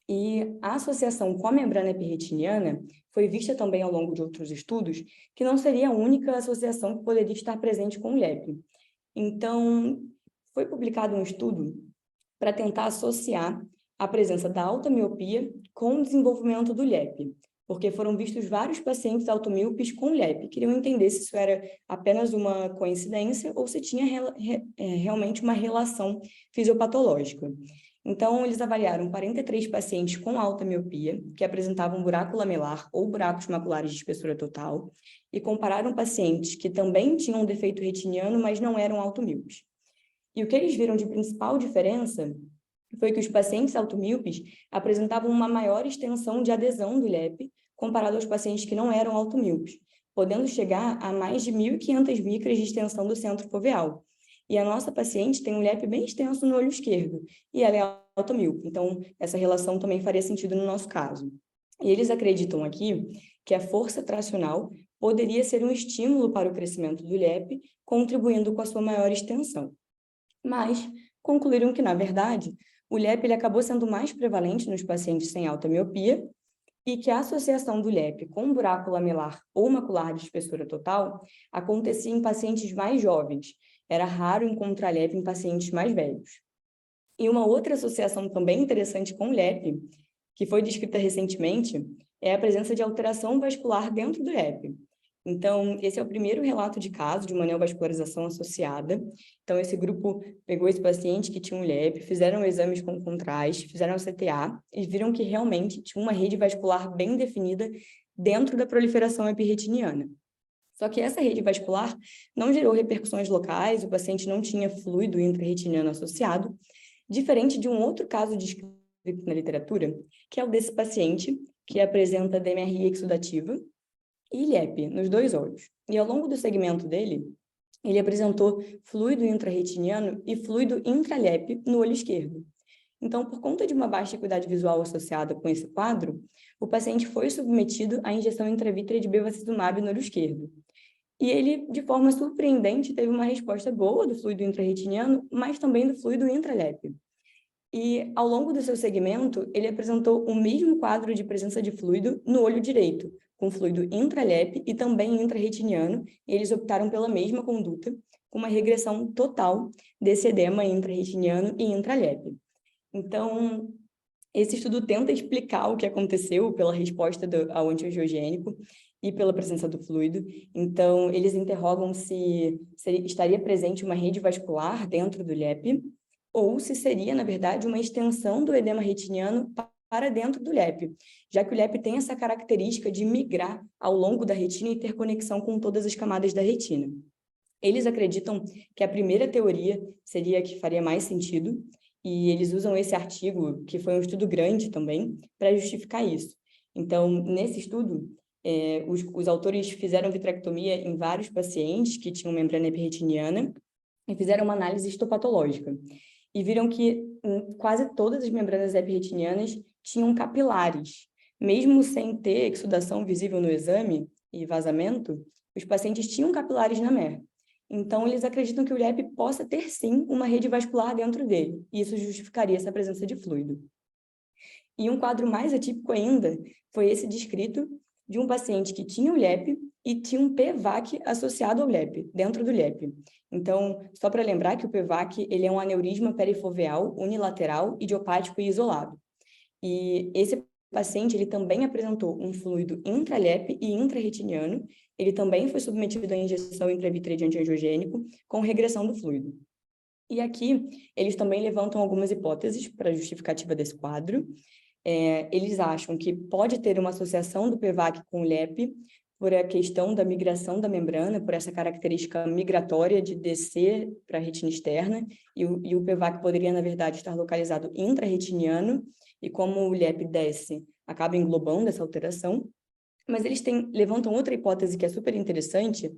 E a associação com a membrana epirretiniana foi vista também ao longo de outros estudos, que não seria a única associação que poderia estar presente com o LEP. Então, foi publicado um estudo para tentar associar a presença da alta miopia com o desenvolvimento do LEP, porque foram vistos vários pacientes automíopes com LEP, queriam entender se isso era apenas uma coincidência ou se tinha realmente uma relação fisiopatológica. Então, eles avaliaram 43 pacientes com alta miopia, que apresentavam buraco lamelar ou buracos maculares de espessura total, e compararam pacientes que também tinham defeito retiniano, mas não eram automíopes. E o que eles viram de principal diferença foi que os pacientes automíopes apresentavam uma maior extensão de adesão do LEP comparado aos pacientes que não eram automíopes, podendo chegar a mais de 1.500 micras de extensão do centro foveal. E a nossa paciente tem um LEP bem extenso no olho esquerdo, e ela é automíope, então essa relação também faria sentido no nosso caso. E eles acreditam aqui que a força tracional poderia ser um estímulo para o crescimento do LEP, contribuindo com a sua maior extensão. Mas concluíram que, na verdade, o LEP ele acabou sendo mais prevalente nos pacientes sem alta miopia e que a associação do LEP com buraco lamelar ou macular de espessura total acontecia em pacientes mais jovens. Era raro encontrar LEP em pacientes mais velhos. E uma outra associação também interessante com o LEP, que foi descrita recentemente, é a presença de alteração vascular dentro do LEP. Então, esse é o primeiro relato de caso de uma neovascularização associada. Então, esse grupo pegou esse paciente que tinha um LEP, fizeram exames com contraste, fizeram o CTA e viram que realmente tinha uma rede vascular bem definida dentro da proliferação epirretiniana. Só que essa rede vascular não gerou repercussões locais, o paciente não tinha fluido intrarretiniano associado, diferente de um outro caso descrito na literatura, que é o desse paciente que apresenta DMRI exudativa e LEP nos 2 olhos. E ao longo do segmento dele, ele apresentou fluido intrarretiniano e fluido intra-LEP no olho esquerdo. Então, por conta de uma baixa acuidade visual associada com esse quadro, o paciente foi submetido à injeção intravítrea de bevacizumab no olho esquerdo. E ele, de forma surpreendente, teve uma resposta boa do fluido intrarretiniano, mas também do fluido intra-LEP. E, ao longo do seu segmento, ele apresentou o mesmo quadro de presença de fluido no olho direito, com fluido intra-LEP e também intrarretiniano, e eles optaram pela mesma conduta, com uma regressão total desse edema intrarretiniano e intra-LEP. Então, esse estudo tenta explicar o que aconteceu pela resposta ao antiangiogênico e pela presença do fluido. Então, eles interrogam se estaria presente uma rede vascular dentro do LEP, ou se seria, na verdade, uma extensão do edema retiniano para dentro do LEP, já que o LEP tem essa característica de migrar ao longo da retina e ter conexão com todas as camadas da retina. Eles acreditam que a primeira teoria seria a que faria mais sentido, e eles usam esse artigo, que foi um estudo grande também, para justificar isso. Então, nesse estudo, os autores fizeram vitrectomia em vários pacientes que tinham membrana epirretiniana e fizeram uma análise histopatológica. E viram que quase todas as membranas epirretinianas tinham capilares. Mesmo sem ter exudação visível no exame e vazamento, os pacientes tinham capilares na MER. Então, eles acreditam que o LEP possa ter, sim, uma rede vascular dentro dele. E isso justificaria essa presença de fluido. E um quadro mais atípico ainda foi esse descrito de um paciente que tinha o LEP e tinha um PVAC associado ao LEP, dentro do LEP. Então, só para lembrar que o PVAC ele é um aneurisma perifoveal unilateral, idiopático e isolado. E esse paciente ele também apresentou um fluido intra-LEP e intra-retiniano. Ele também foi submetido à injeção intravitreia de antiangiogênico com regressão do fluido. E aqui, eles também levantam algumas hipóteses para a justificativa desse quadro. Eles acham que pode ter uma associação do PVAC com o LEP por a questão da migração da membrana, por essa característica migratória de descer para a retina externa, e o PVAC poderia, na verdade, estar localizado intra-retiniano, e como o LEP desce, acaba englobando essa alteração. Mas eles levantam outra hipótese que é super interessante,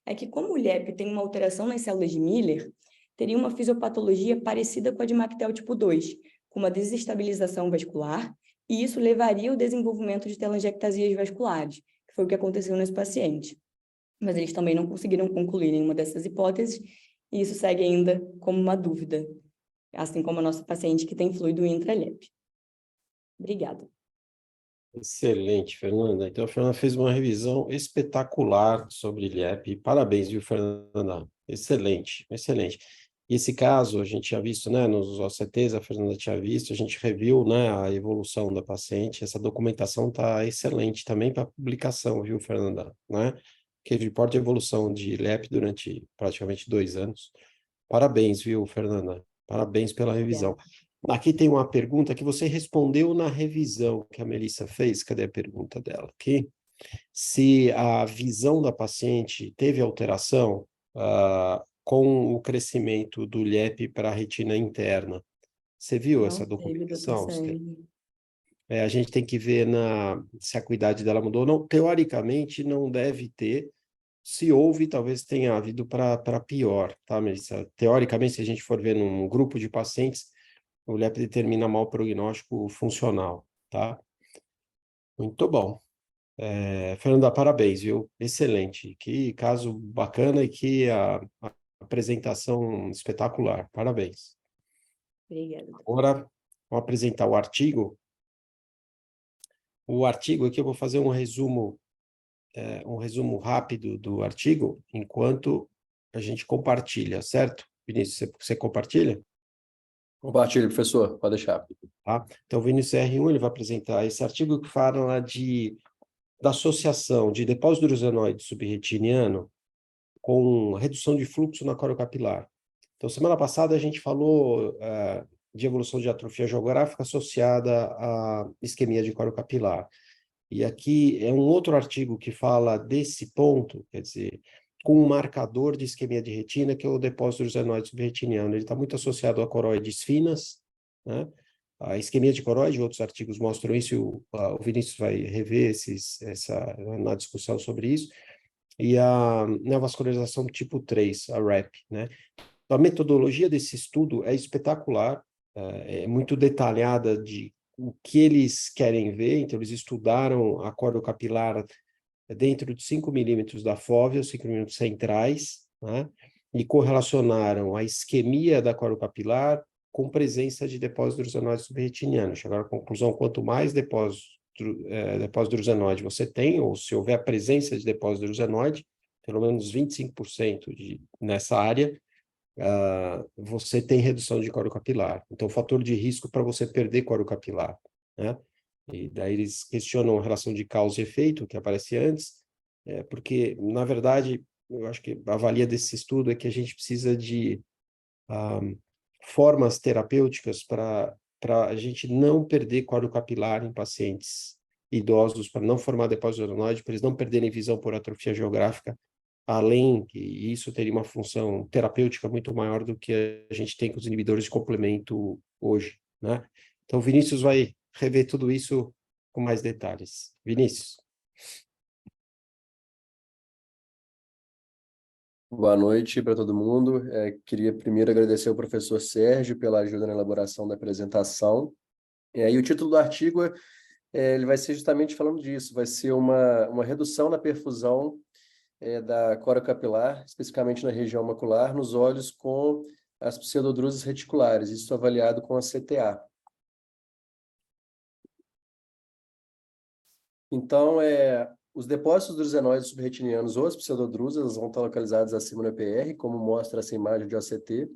é que como o LEP tem uma alteração nas células de Miller, teria uma fisiopatologia parecida com a de MacTel tipo 2, com uma desestabilização vascular, e isso levaria ao desenvolvimento de telangiectasias vasculares, que foi o que aconteceu nesse paciente. Mas eles também não conseguiram concluir nenhuma dessas hipóteses, e isso segue ainda como uma dúvida, assim como a nossa paciente que tem fluido intra-LEP. Obrigada. Excelente, Fernanda. Então, a Fernanda fez uma revisão espetacular sobre LEP. Parabéns, viu, Fernanda? Excelente, excelente. E esse caso, a gente tinha visto, né, nos OCTs, a Fernanda tinha visto, a gente reviu, né, a evolução da paciente. Essa documentação está excelente também para publicação, viu, Fernanda? Né? Que reporta a evolução de LEP durante praticamente 2 anos. Parabéns, viu, Fernanda? Parabéns pela revisão. Aqui tem uma pergunta que você respondeu na revisão que a Melissa fez. Cadê a pergunta dela aqui? Se a visão da paciente teve alteração com o crescimento do LEP para a retina interna. Você viu essa documentação? A gente tem que ver se a acuidade dela mudou ou não. Teoricamente, não deve ter. Se houve, talvez tenha havido para pior, tá, Melissa? Teoricamente, se a gente for ver num grupo de pacientes, o LEP determina mau prognóstico funcional, tá? Muito bom. Fernanda, parabéns, viu? Excelente. Que caso bacana e que a apresentação espetacular. Parabéns. Obrigada. Agora, vamos apresentar o artigo. O artigo aqui eu vou fazer um resumo rápido do artigo, enquanto a gente compartilha, certo? Vinícius, você compartilha? Compartilhe, professor, pode deixar. Tá? Então, o Vinícius R1 ele vai apresentar esse artigo que fala da associação de depósito de urosenoide subretiniano com redução de fluxo na corocapilar. Então, semana passada a gente falou de evolução de atrofia geográfica associada à isquemia de corocapilar. E aqui é um outro artigo que fala desse ponto, quer dizer, com um marcador de isquemia de retina, que é o depósito de urosenoide subretiniano. Ele está muito associado a coroides finas, né? A isquemia de coroide, outros artigos mostram isso, e o Vinícius vai rever na discussão sobre isso, e a neovascularização tipo 3, a REP, né? Então, a metodologia desse estudo é espetacular, é muito detalhada de o que eles querem ver. Então, eles estudaram a cordocapilar dentro de 5 milímetros da fóvea, 5 milímetros centrais, né? E correlacionaram a isquemia da cordocapilar com presença de depósito de urosenoide subretiniano. Chegaram à conclusão, quanto mais depósito de urosenoide você tem, ou se houver a presença de depósito de urosenoide, pelo menos 25% nessa área, você tem redução de coro capilar. Então, fator de risco para você perder coro capilar, né? E daí eles questionam a relação de causa e efeito, que aparece antes, porque, na verdade, eu acho que a valia desse estudo é que a gente precisa de formas terapêuticas para para a gente não perder córneo capilar em pacientes idosos, para não formar depósito adenoide, para eles não perderem visão por atrofia geográfica, além que isso teria uma função terapêutica muito maior do que a gente tem com os inibidores de complemento hoje, né? Então, o Vinícius vai rever tudo isso com mais detalhes. Vinícius. Boa noite para todo mundo. Queria primeiro agradecer ao professor Sérgio pela ajuda na elaboração da apresentação. E o título do artigo ele vai ser justamente falando disso, vai ser uma redução na perfusão da corocapilar, especificamente na região macular, nos olhos com as pseudodrusas reticulares, isso avaliado com a CTA. Então, os depósitos drusenoides subretinianos ou as pseudodrusas vão estar localizados acima do EPR, como mostra essa imagem de OCT.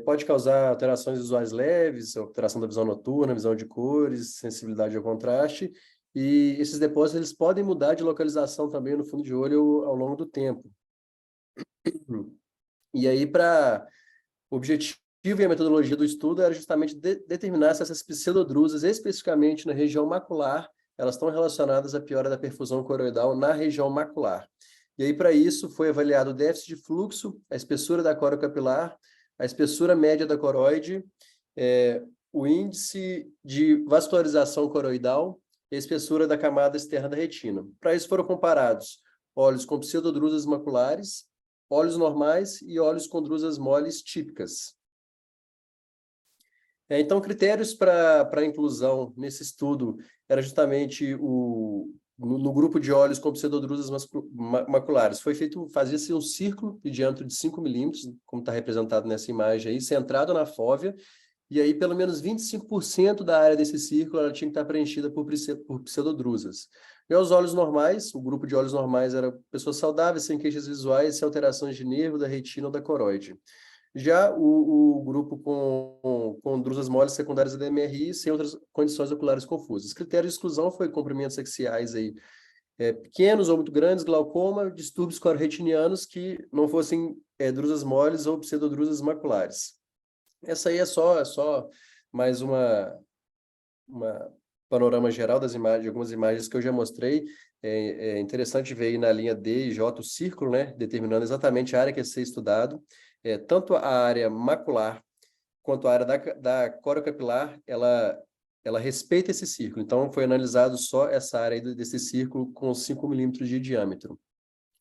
Pode causar alterações visuais leves, alteração da visão noturna, visão de cores, sensibilidade ao contraste, e esses depósitos eles podem mudar de localização também no fundo de olho ao longo do tempo. E aí, o objetivo e a metodologia do estudo era justamente determinar se essas pseudodrusas, especificamente na região macular, elas estão relacionadas à piora da perfusão coroidal na região macular. E aí, para isso, foi avaliado o déficit de fluxo, a espessura da corocapilar, a espessura média da coroide, o índice de vascularização coroidal e a espessura da camada externa da retina. Para isso foram comparados olhos com pseudodrusas maculares, olhos normais e olhos com drusas moles típicas. Então, critérios para inclusão nesse estudo era justamente no grupo de olhos com pseudodrusas maculares. Fazia-se um círculo de diâmetro de 5 milímetros, como está representado nessa imagem aí, centrado na fóvea, e aí pelo menos 25% da área desse círculo ela tinha que estar preenchida por pseudodrusas. E os olhos normais, o grupo de olhos normais era pessoas saudáveis, sem queixas visuais, sem alterações de nervo, da retina ou da coroide. Já o grupo com drusas moles secundárias da DMRI, sem outras condições oculares confusas. Critério de exclusão foi comprimentos axiais aí, pequenos ou muito grandes, glaucoma, distúrbios cororetinianos que não fossem drusas moles ou pseudodrusas maculares. Essa aí é só mais uma panorama geral das imagens, de algumas imagens que eu já mostrei. É interessante ver aí na linha D e J o círculo, né, determinando exatamente a área que é ser estudado. Tanto a área macular quanto a área da corocapilar, ela respeita esse círculo. Então, foi analisado só essa área aí desse círculo com 5 milímetros de diâmetro.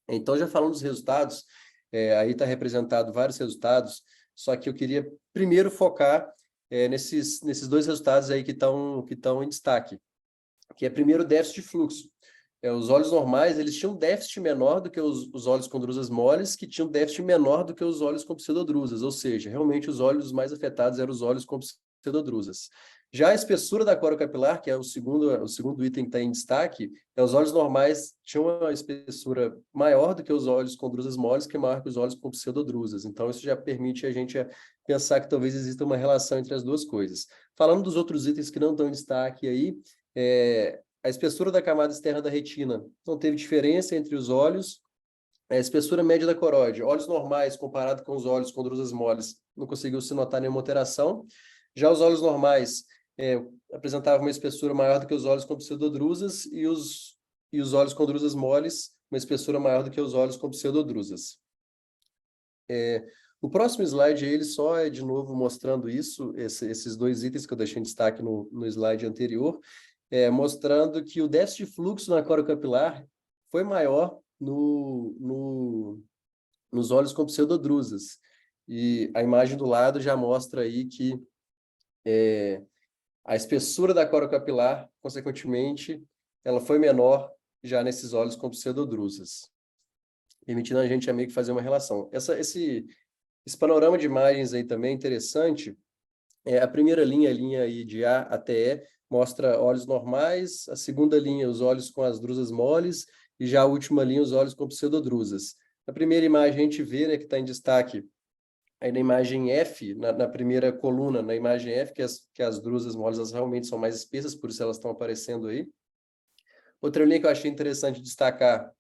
Então, já falando dos resultados, aí está representado vários resultados, só que eu queria primeiro focar nesses dois resultados aí que estão em destaque, que é primeiro o déficit de fluxo. Os olhos normais, eles tinham um déficit menor do que os olhos com drusas moles, que tinham um déficit menor do que os olhos com pseudodrusas, ou seja, realmente os olhos mais afetados eram os olhos com pseudodrusas. Já a espessura da corocapilar, que é o segundo item que está em destaque, os olhos normais tinham uma espessura maior do que os olhos com drusas moles, que é maior que os olhos com pseudodrusas. Então, isso já permite a gente pensar que talvez exista uma relação entre as duas coisas. Falando dos outros itens que não estão em destaque aí, a espessura da camada externa da retina não teve diferença entre os olhos. A espessura média da coroide, olhos normais comparado com os olhos com drusas moles, não conseguiu se notar nenhuma alteração. Já os olhos normais apresentavam uma espessura maior do que os olhos com pseudodrusas e os olhos com drusas moles uma espessura maior do que os olhos com pseudodrusas. O próximo slide ele só de novo mostrando isso, esses dois itens que eu deixei em destaque no slide anterior, mostrando que o déficit de fluxo na corocapilar foi maior nos olhos com pseudodrusas. E a imagem do lado já mostra aí que a espessura da corocapilar, consequentemente, ela foi menor já nesses olhos com pseudodrusas, permitindo a gente meio que fazer uma relação. Esse panorama de imagens aí também é interessante. A primeira linha, a linha aí de A até E, mostra olhos normais, a segunda linha, os olhos com as drusas moles, e já a última linha, os olhos com pseudodrusas. Na primeira imagem, a gente vê, né, que está em destaque, aí na imagem F, na primeira coluna, na imagem F, que as drusas moles elas realmente são mais espessas, por isso elas estão aparecendo aí. Outra linha que eu achei interessante destacar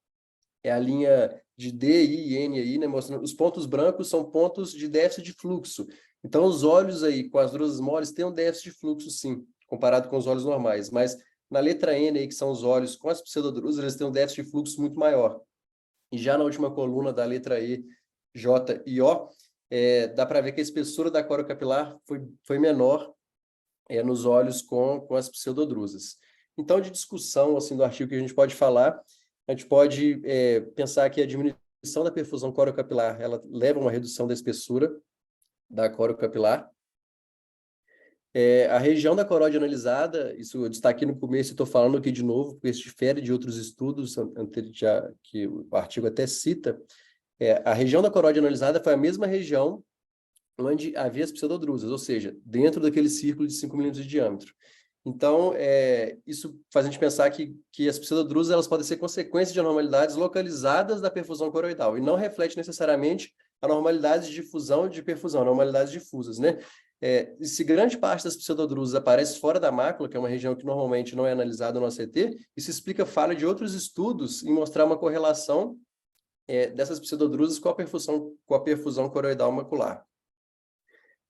é a linha de D, I e N aí, né, mostrando os pontos brancos são pontos de déficit de fluxo. Então, os olhos aí com as drusas moles têm um déficit de fluxo, sim, comparado com os olhos normais, mas na letra N, aí, que são os olhos com as pseudodrusas, eles têm um déficit de fluxo muito maior. E já na última coluna da letra E, J e O, dá para ver que a espessura da corocapilar foi menor nos olhos com as pseudodrusas. Então, de discussão assim, do artigo que a gente pode falar, a gente pode pensar que a diminuição da perfusão corocapilar ela leva a uma redução da espessura da corocapilar. A região da coróide analisada, isso eu destaquei no começo e estou falando aqui de novo, porque isso difere de outros estudos que o artigo até cita. A região da coróide analisada foi a mesma região onde havia as pseudodrusas, ou seja, dentro daquele círculo de 5 milímetros de diâmetro. Então, isso faz a gente pensar que as pseudodrusas elas podem ser consequência de anormalidades localizadas da perfusão coroidal, e não reflete necessariamente anormalidades de difusão e de perfusão, anormalidades difusas, né? E se grande parte das pseudodrusas aparece fora da mácula, que é uma região que normalmente não é analisada no ACT, isso explica falha de outros estudos em mostrar uma correlação dessas pseudodrusas com a perfusão coroidal macular.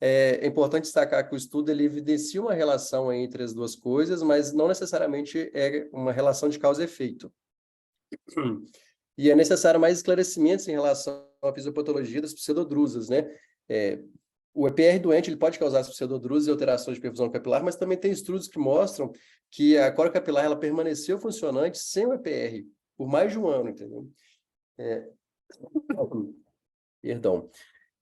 É importante destacar que o estudo ele evidencia uma relação entre as duas coisas, mas não necessariamente é uma relação de causa e efeito. E é necessário mais esclarecimentos em relação à fisiopatologia das pseudodrusas, né? O EPR doente ele pode causar as pseudodrusas e alterações de perfusão capilar, mas também tem estudos que mostram que a corocapilar ela permaneceu funcionante sem o EPR por mais de um ano, entendeu? Perdão.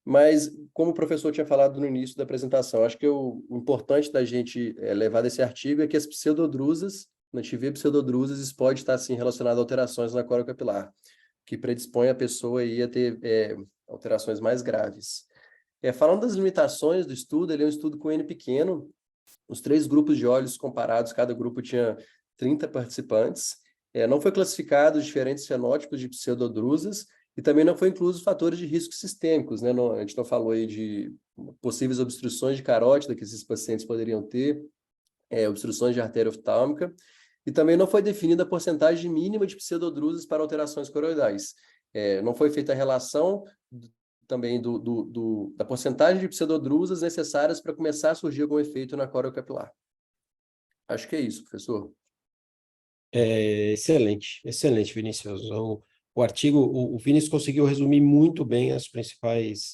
Mas, como o professor tinha falado no início da apresentação, acho que o importante da gente levar desse artigo é que as pseudodrusas, na gente vê pseudodrusas, isso pode estar, sim, relacionado a alterações na corocapilar, que predispõe a pessoa aí a ter alterações mais graves. Falando das limitações do estudo, ele é um estudo com N pequeno, os 3 grupos de olhos comparados, cada grupo tinha 30 participantes, não foi classificado os diferentes fenótipos de pseudodrusas, e também não foi incluso fatores de risco sistêmicos, né? A gente não falou aí de possíveis obstruções de carótida que esses pacientes poderiam ter, obstruções de artéria oftálmica, e também não foi definida a porcentagem mínima de pseudodrusas para alterações coroidais. Não foi feita a relação também da porcentagem de pseudodrusas necessárias para começar a surgir algum efeito na corocapilar. Acho que é isso, professor. Excelente, excelente, Vinícius. O artigo, o Vinícius conseguiu resumir muito bem as principais,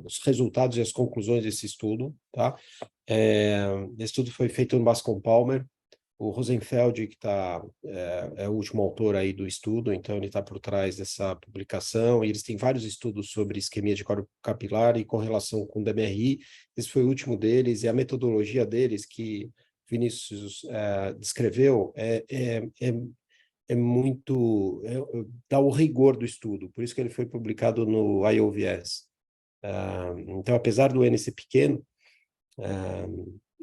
os resultados e as conclusões desse estudo, tá? Esse estudo foi feito no Bascom Palmer, o Rosenfeld, que é o último autor aí do estudo, então ele está por trás dessa publicação, e eles têm vários estudos sobre isquemia de corocapilar e correlação com DMRI, esse foi o último deles, e a metodologia deles, que Vinícius descreveu, muito dá o rigor do estudo, por isso que ele foi publicado no IOVS. Então, apesar do N ser pequeno,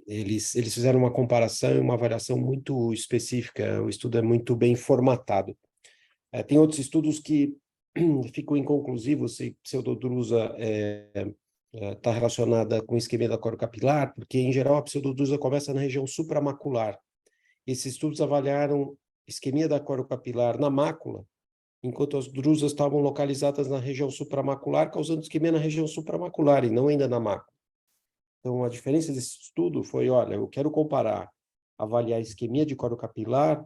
eles fizeram uma comparação e uma avaliação muito específica, o estudo é muito bem formatado. Tem outros estudos que ficam inconclusivos se pseudodrusa está relacionada com isquemia da corocapilar, porque, em geral, a pseudodrusa começa na região supramacular. Esses estudos avaliaram isquemia da corocapilar na mácula, enquanto as drusas estavam localizadas na região supramacular, causando isquemia na região supramacular e não ainda na mácula. Então, a diferença desse estudo foi, olha, eu quero avaliar a isquemia de corocapilar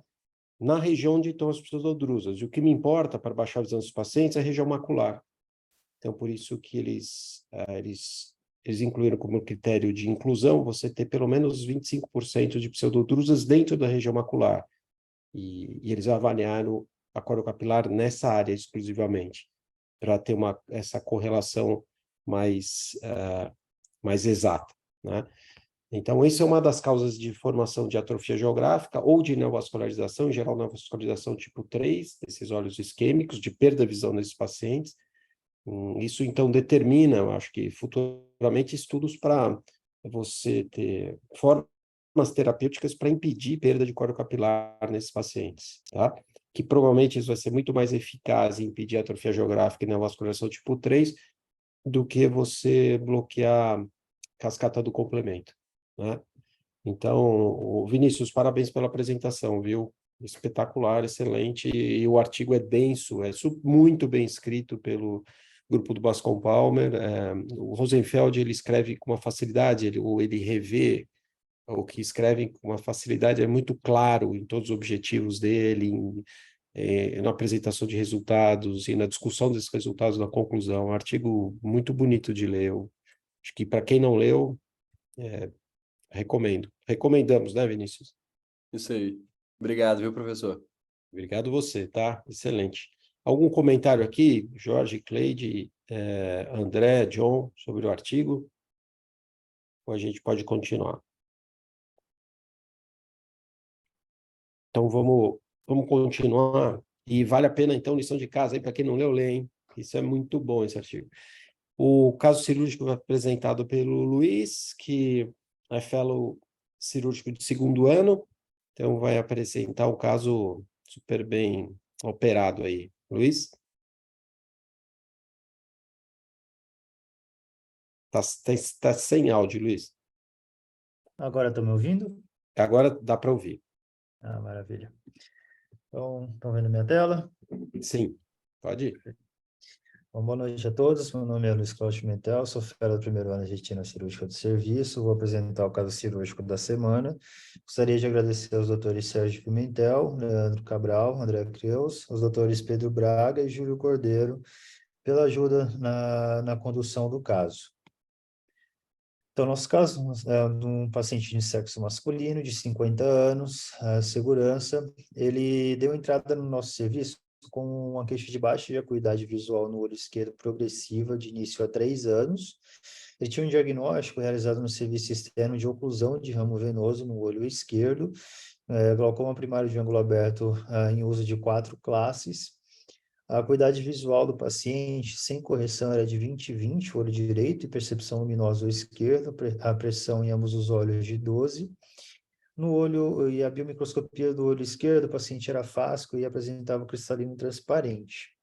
na região onde estão as pseudodrusas, e o que me importa para baixar a visão dos pacientes é a região macular. Então, por isso que eles incluíram como critério de inclusão você ter pelo menos 25% de pseudodrusas dentro da região macular. E eles avaliaram a corocapilar nessa área exclusivamente, para ter essa correlação mais exata, né? Então, isso é uma das causas de formação de atrofia geográfica ou de neovascularização, em geral, neovascularização tipo 3, desses olhos isquêmicos, de perda de visão nesses pacientes. Isso, então, determina, eu acho que futuramente, estudos para você ter formas terapêuticas para impedir perda de corocapilar nesses pacientes, tá? Que provavelmente isso vai ser muito mais eficaz em impedir a atrofia geográfica e neovascularização tipo 3 do que você bloquear cascata do complemento, né? Então, Vinícius, parabéns pela apresentação, viu? Espetacular, excelente, e o artigo é denso, muito bem escrito pelo grupo do Bascom Palmer. O Rosenfeld, ele escreve com uma facilidade, ele revê o que escreve com uma facilidade, é muito claro em todos os objetivos dele, na apresentação de resultados e na discussão desses resultados na conclusão. Um artigo muito bonito de ler. Eu acho que para quem não leu, recomendo. Recomendamos, né, Vinícius? Isso aí. Obrigado, viu, professor? Obrigado você, tá? Excelente. Algum comentário aqui, Jorge, Cleide, André, John, sobre o artigo? Ou a gente pode continuar? Então, vamos continuar. E vale a pena, então, lição de casa, para quem não leu, lê, hein? Isso é muito bom, esse artigo. O caso cirúrgico foi apresentado pelo Luiz, que é fellow cirúrgico de 2º ano, então vai apresentar um caso super bem operado aí. Luiz? Tá sem áudio, Luiz. Agora estão me ouvindo? Agora dá para ouvir. Ah, maravilha. Então, estão vendo minha tela? Sim, pode ir. Bom, boa noite a todos. Meu nome é Luiz Cláudio Pimentel, sou fellow do 1º ano de retina cirúrgica do serviço. Vou apresentar o caso cirúrgico da semana. Gostaria de agradecer aos doutores Sérgio Pimentel, Leandro Cabral, André Creus, aos doutores Pedro Braga e Júlio Cordeiro pela ajuda na condução do caso. Então, nosso caso é de um paciente de sexo masculino, de 50 anos, segurança. Ele deu entrada no nosso serviço com uma queixa de baixa de acuidade visual no olho esquerdo progressiva, de início há 3 anos. Ele tinha um diagnóstico realizado no serviço externo de oclusão de ramo venoso no olho esquerdo, glaucoma primário de ângulo aberto em uso de 4 classes. A acuidade visual do paciente, sem correção, era de 20/20, olho direito, e percepção luminosa ao esquerdo, a pressão em ambos os olhos de 12. No olho, e a biomicroscopia do olho esquerdo, o paciente era fásco e apresentava cristalino transparente.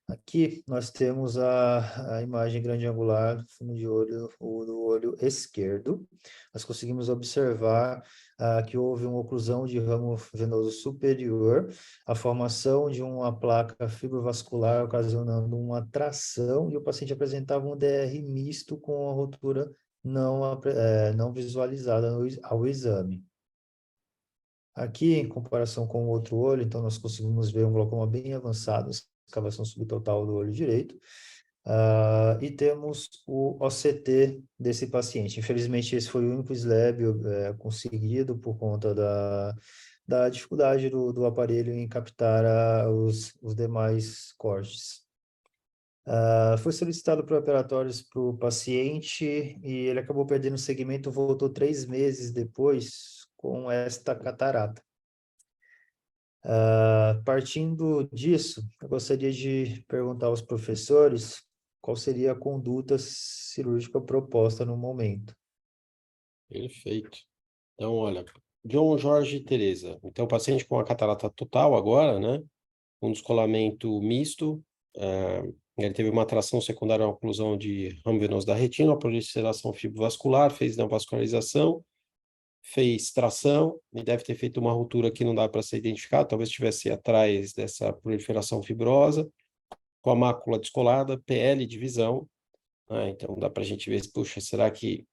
Aqui nós temos a imagem grande angular do fundo de olho do olho esquerdo. Nós conseguimos observar que houve uma oclusão de ramo venoso superior, a formação de uma placa fibrovascular ocasionando uma tração, e o paciente apresentava um DR misto com a rotura não visualizada ao exame. Aqui, em comparação com o outro olho, então nós conseguimos ver um glaucoma bem avançado, escavação subtotal do olho direito, e temos o OCT desse paciente. Infelizmente, esse foi o único slab conseguido por conta da dificuldade do aparelho em captar os demais cortes. Foi solicitado pré-operatórios para o paciente e ele acabou perdendo o segmento, voltou 3 meses depois com esta catarata. Partindo disso, eu gostaria de perguntar aos professores qual seria a conduta cirúrgica proposta no momento. Perfeito. Então, olha, John, Jorge e Tereza. Então, paciente com a catarata total agora, né? Um descolamento misto. Ele teve uma atração secundária à oclusão de ramo venoso da retina, uma proliferação fibrovascular, fez neovascularização, fez tração e deve ter feito uma ruptura que não dá para ser identificada, talvez estivesse atrás dessa proliferação fibrosa, com a mácula descolada, PL de visão, né? Então dá para a gente ver, puxa, será que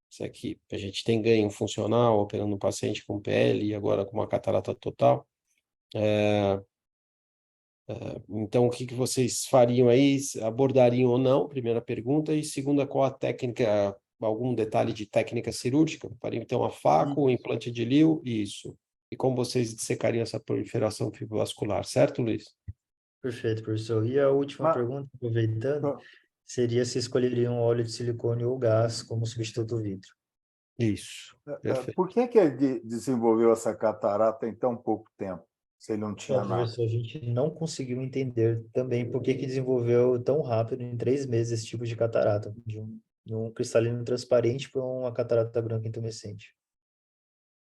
isso aqui, a gente tem ganho funcional operando um paciente com PL e agora com uma catarata total? Então, o que vocês fariam aí? Abordariam ou não? Primeira pergunta. E segunda, qual a técnica, algum detalhe de técnica cirúrgica? Fariam, então, a faco, o implante de Lio? Isso. E como vocês dissecariam essa proliferação fibrovascular, certo, Luiz? Perfeito, professor. E a última pergunta, aproveitando, seria se escolheriam óleo de silicone ou gás como substituto do vidro. Isso. Perfeito. Por que ele desenvolveu essa catarata em tão pouco tempo, se ele não tinha nada? Professor, a gente não conseguiu entender também por que desenvolveu tão rápido, em 3 meses, esse tipo de catarata, de um cristalino transparente para uma catarata branca intumescente.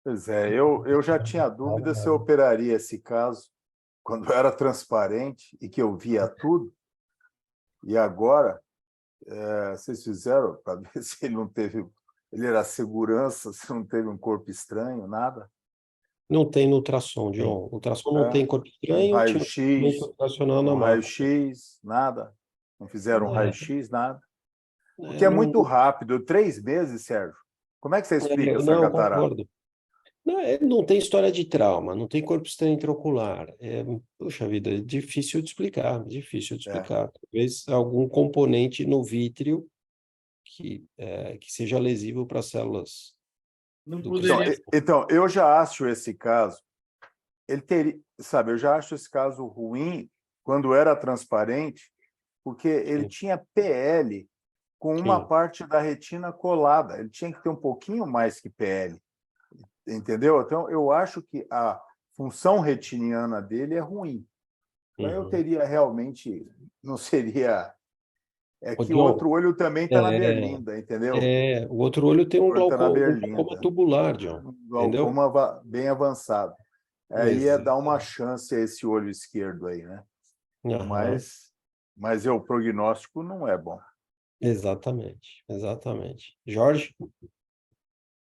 Pois é, eu já tinha dúvida se eu operaria esse caso quando era transparente e que eu via tudo, e agora vocês fizeram para ver se ele não teve, ele era segurança, se não teve um corpo estranho, nada? Não tem no ultrassom, John. O ultrassom não tem corpo estranho, raio-x, ultrassom na mácula. raio-x, nada? Não fizeram É. raio-x, nada. Porque é muito rápido. 3 meses, Sérgio. Como é que você explica essa Não, catarata? concordo. Não tem história de trauma, não tem corpo externo intraocular. Puxa vida, é difícil de explicar, difícil de explicar. Talvez algum componente no vítreo que seja lesivo para as células. Não do poderia. Então, eu já acho esse caso, ele teria, sabe, eu já acho esse caso ruim quando era transparente, porque ele Sim. tinha PL com uma Sim. parte da retina colada. Ele tinha que ter um pouquinho mais que PL, entendeu? Então, eu acho que a função retiniana dele é ruim. Então, eu teria realmente, não seria... É Ô, que o John, outro olho também está na berlinda, entendeu? o outro olho tem um O olho está na glaucoma berlinda. tubular, John. Um Entendeu? glaucoma bem avançado. Aí Pois dar uma chance a esse olho esquerdo aí, né? Aham. Mas o prognóstico não é bom. Exatamente, exatamente. Jorge?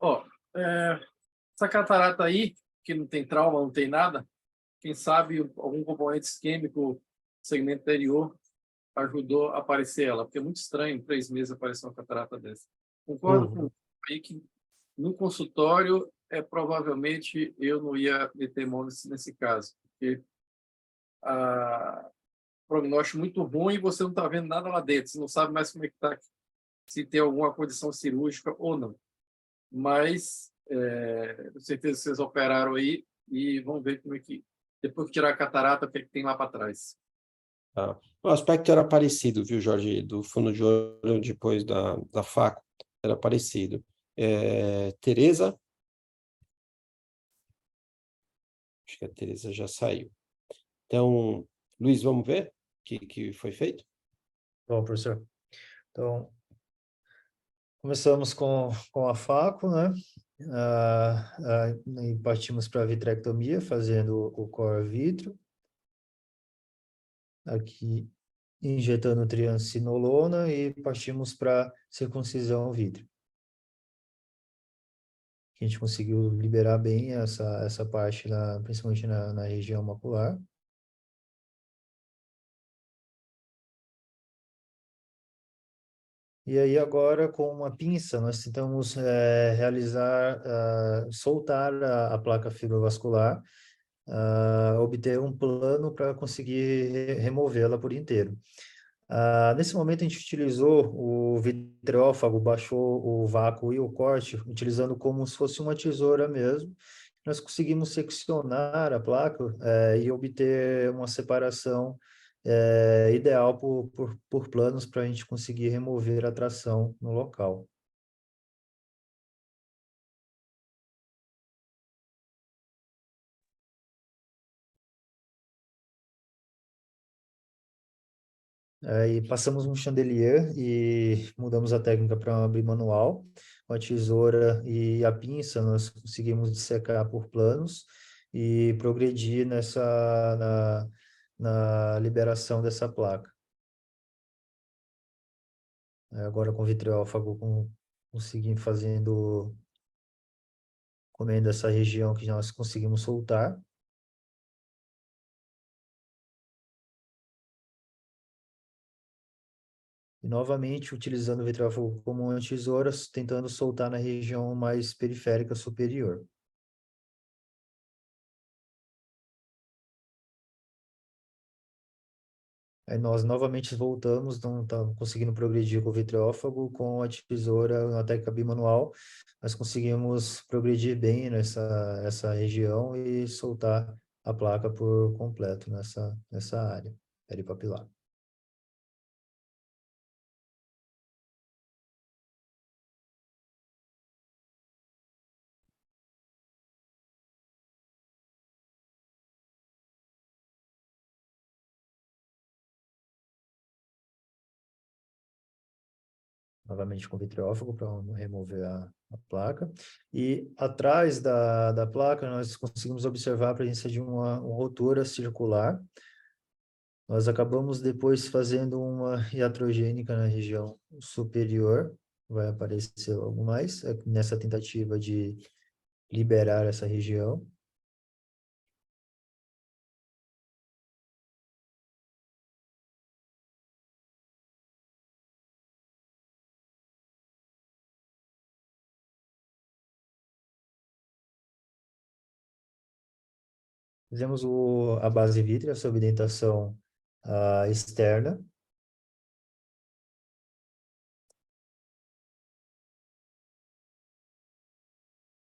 Ó, essa catarata aí, que não tem trauma, não tem nada, quem sabe algum componente isquêmico no segmento anterior ajudou a aparecer ela, porque é muito estranho, em 3 meses aparecer uma catarata dessa. Concordo com aí que no consultório, provavelmente eu não ia meter mão nesse caso, porque prognóstico muito ruim e você não está vendo nada lá dentro, você não sabe mais como é que está, se tem alguma condição cirúrgica ou não. Mas, com certeza, vocês operaram aí e vão ver como é que, depois que tirar a catarata, o que é que tem lá para trás. Tá. O aspecto era parecido, viu, Jorge? Do fundo de olho depois da faca, era parecido. Tereza? Acho que a Tereza já saiu. Então, Luiz, vamos ver o que foi feito? Bom, professor. Então, começamos com a faco, né? E partimos para a vitrectomia, fazendo o core vítreo. Aqui, injetando triancinolona e partimos para circuncisão vítreo. A gente conseguiu liberar bem essa parte, principalmente na região macular. E aí agora, com uma pinça, nós tentamos soltar a placa fibrovascular, obter um plano para conseguir removê-la por inteiro. Nesse momento, a gente utilizou o vitreófago, baixou o vácuo e o corte, utilizando como se fosse uma tesoura mesmo. Nós conseguimos seccionar a placa e obter uma separação ideal por planos para a gente conseguir remover a tração no local. Aí passamos um chandelier e mudamos a técnica para abrir manual. Com a tesoura e a pinça, nós conseguimos dissecar por planos e progredir na liberação dessa placa. Agora com vitreófago, conseguimos comendo essa região que nós conseguimos soltar. E novamente, utilizando o vitreófago como uma tesoura, tentando soltar na região mais periférica superior. Aí nós novamente voltamos, não estamos conseguindo progredir com o vitreófago, com a tesoura, na técnica bimanual, nós conseguimos progredir bem nessa região e soltar a placa por completo nessa área peripapilar. Novamente com vitreófago para remover a placa. E atrás da placa nós conseguimos observar a presença de uma rotura circular. Nós acabamos depois fazendo uma iatrogênica na região superior, vai aparecer algo mais, nessa tentativa de liberar essa região. Fizemos a base vítrea sob dentação externa.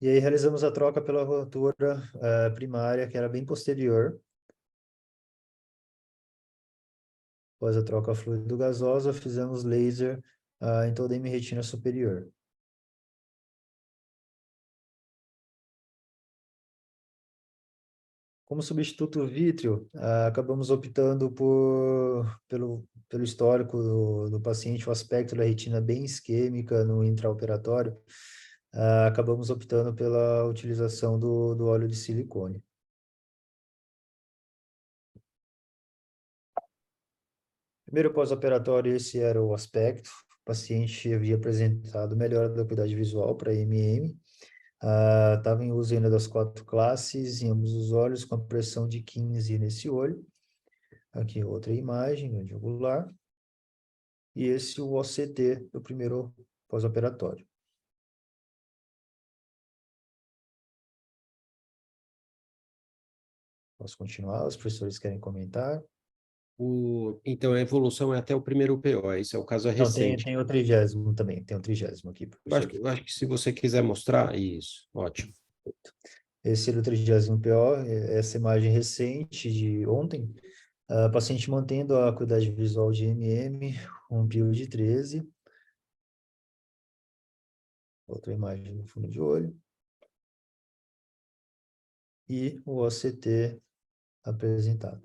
E aí realizamos a troca pela rotura primária, que era bem posterior. Após a troca fluido gasosa, fizemos laser em toda a hemiretina superior. Como substituto vítreo, acabamos optando pelo histórico do paciente, o aspecto da retina bem isquêmica no intraoperatório, acabamos optando pela utilização do óleo de silicone. Primeiro pós-operatório, esse era o aspecto. O paciente havia apresentado melhora da acuidade visual para MM, estava em uso ainda das 4 classes em ambos os olhos, com a pressão de 15 nesse olho. Aqui outra imagem, grande angular. E esse o OCT do primeiro pós-operatório. Posso continuar? Os professores querem comentar? Então, a evolução é até o primeiro PO, esse é o caso Não, recente. tem o 30º também, tem o 30º aqui, professor. Eu acho que se você quiser mostrar, isso, ótimo. Esse é o 30º PO, essa imagem recente de ontem, paciente mantendo a acuidade visual de MM, um PIO de 13. Outra imagem no fundo de olho. E o OCT apresentado.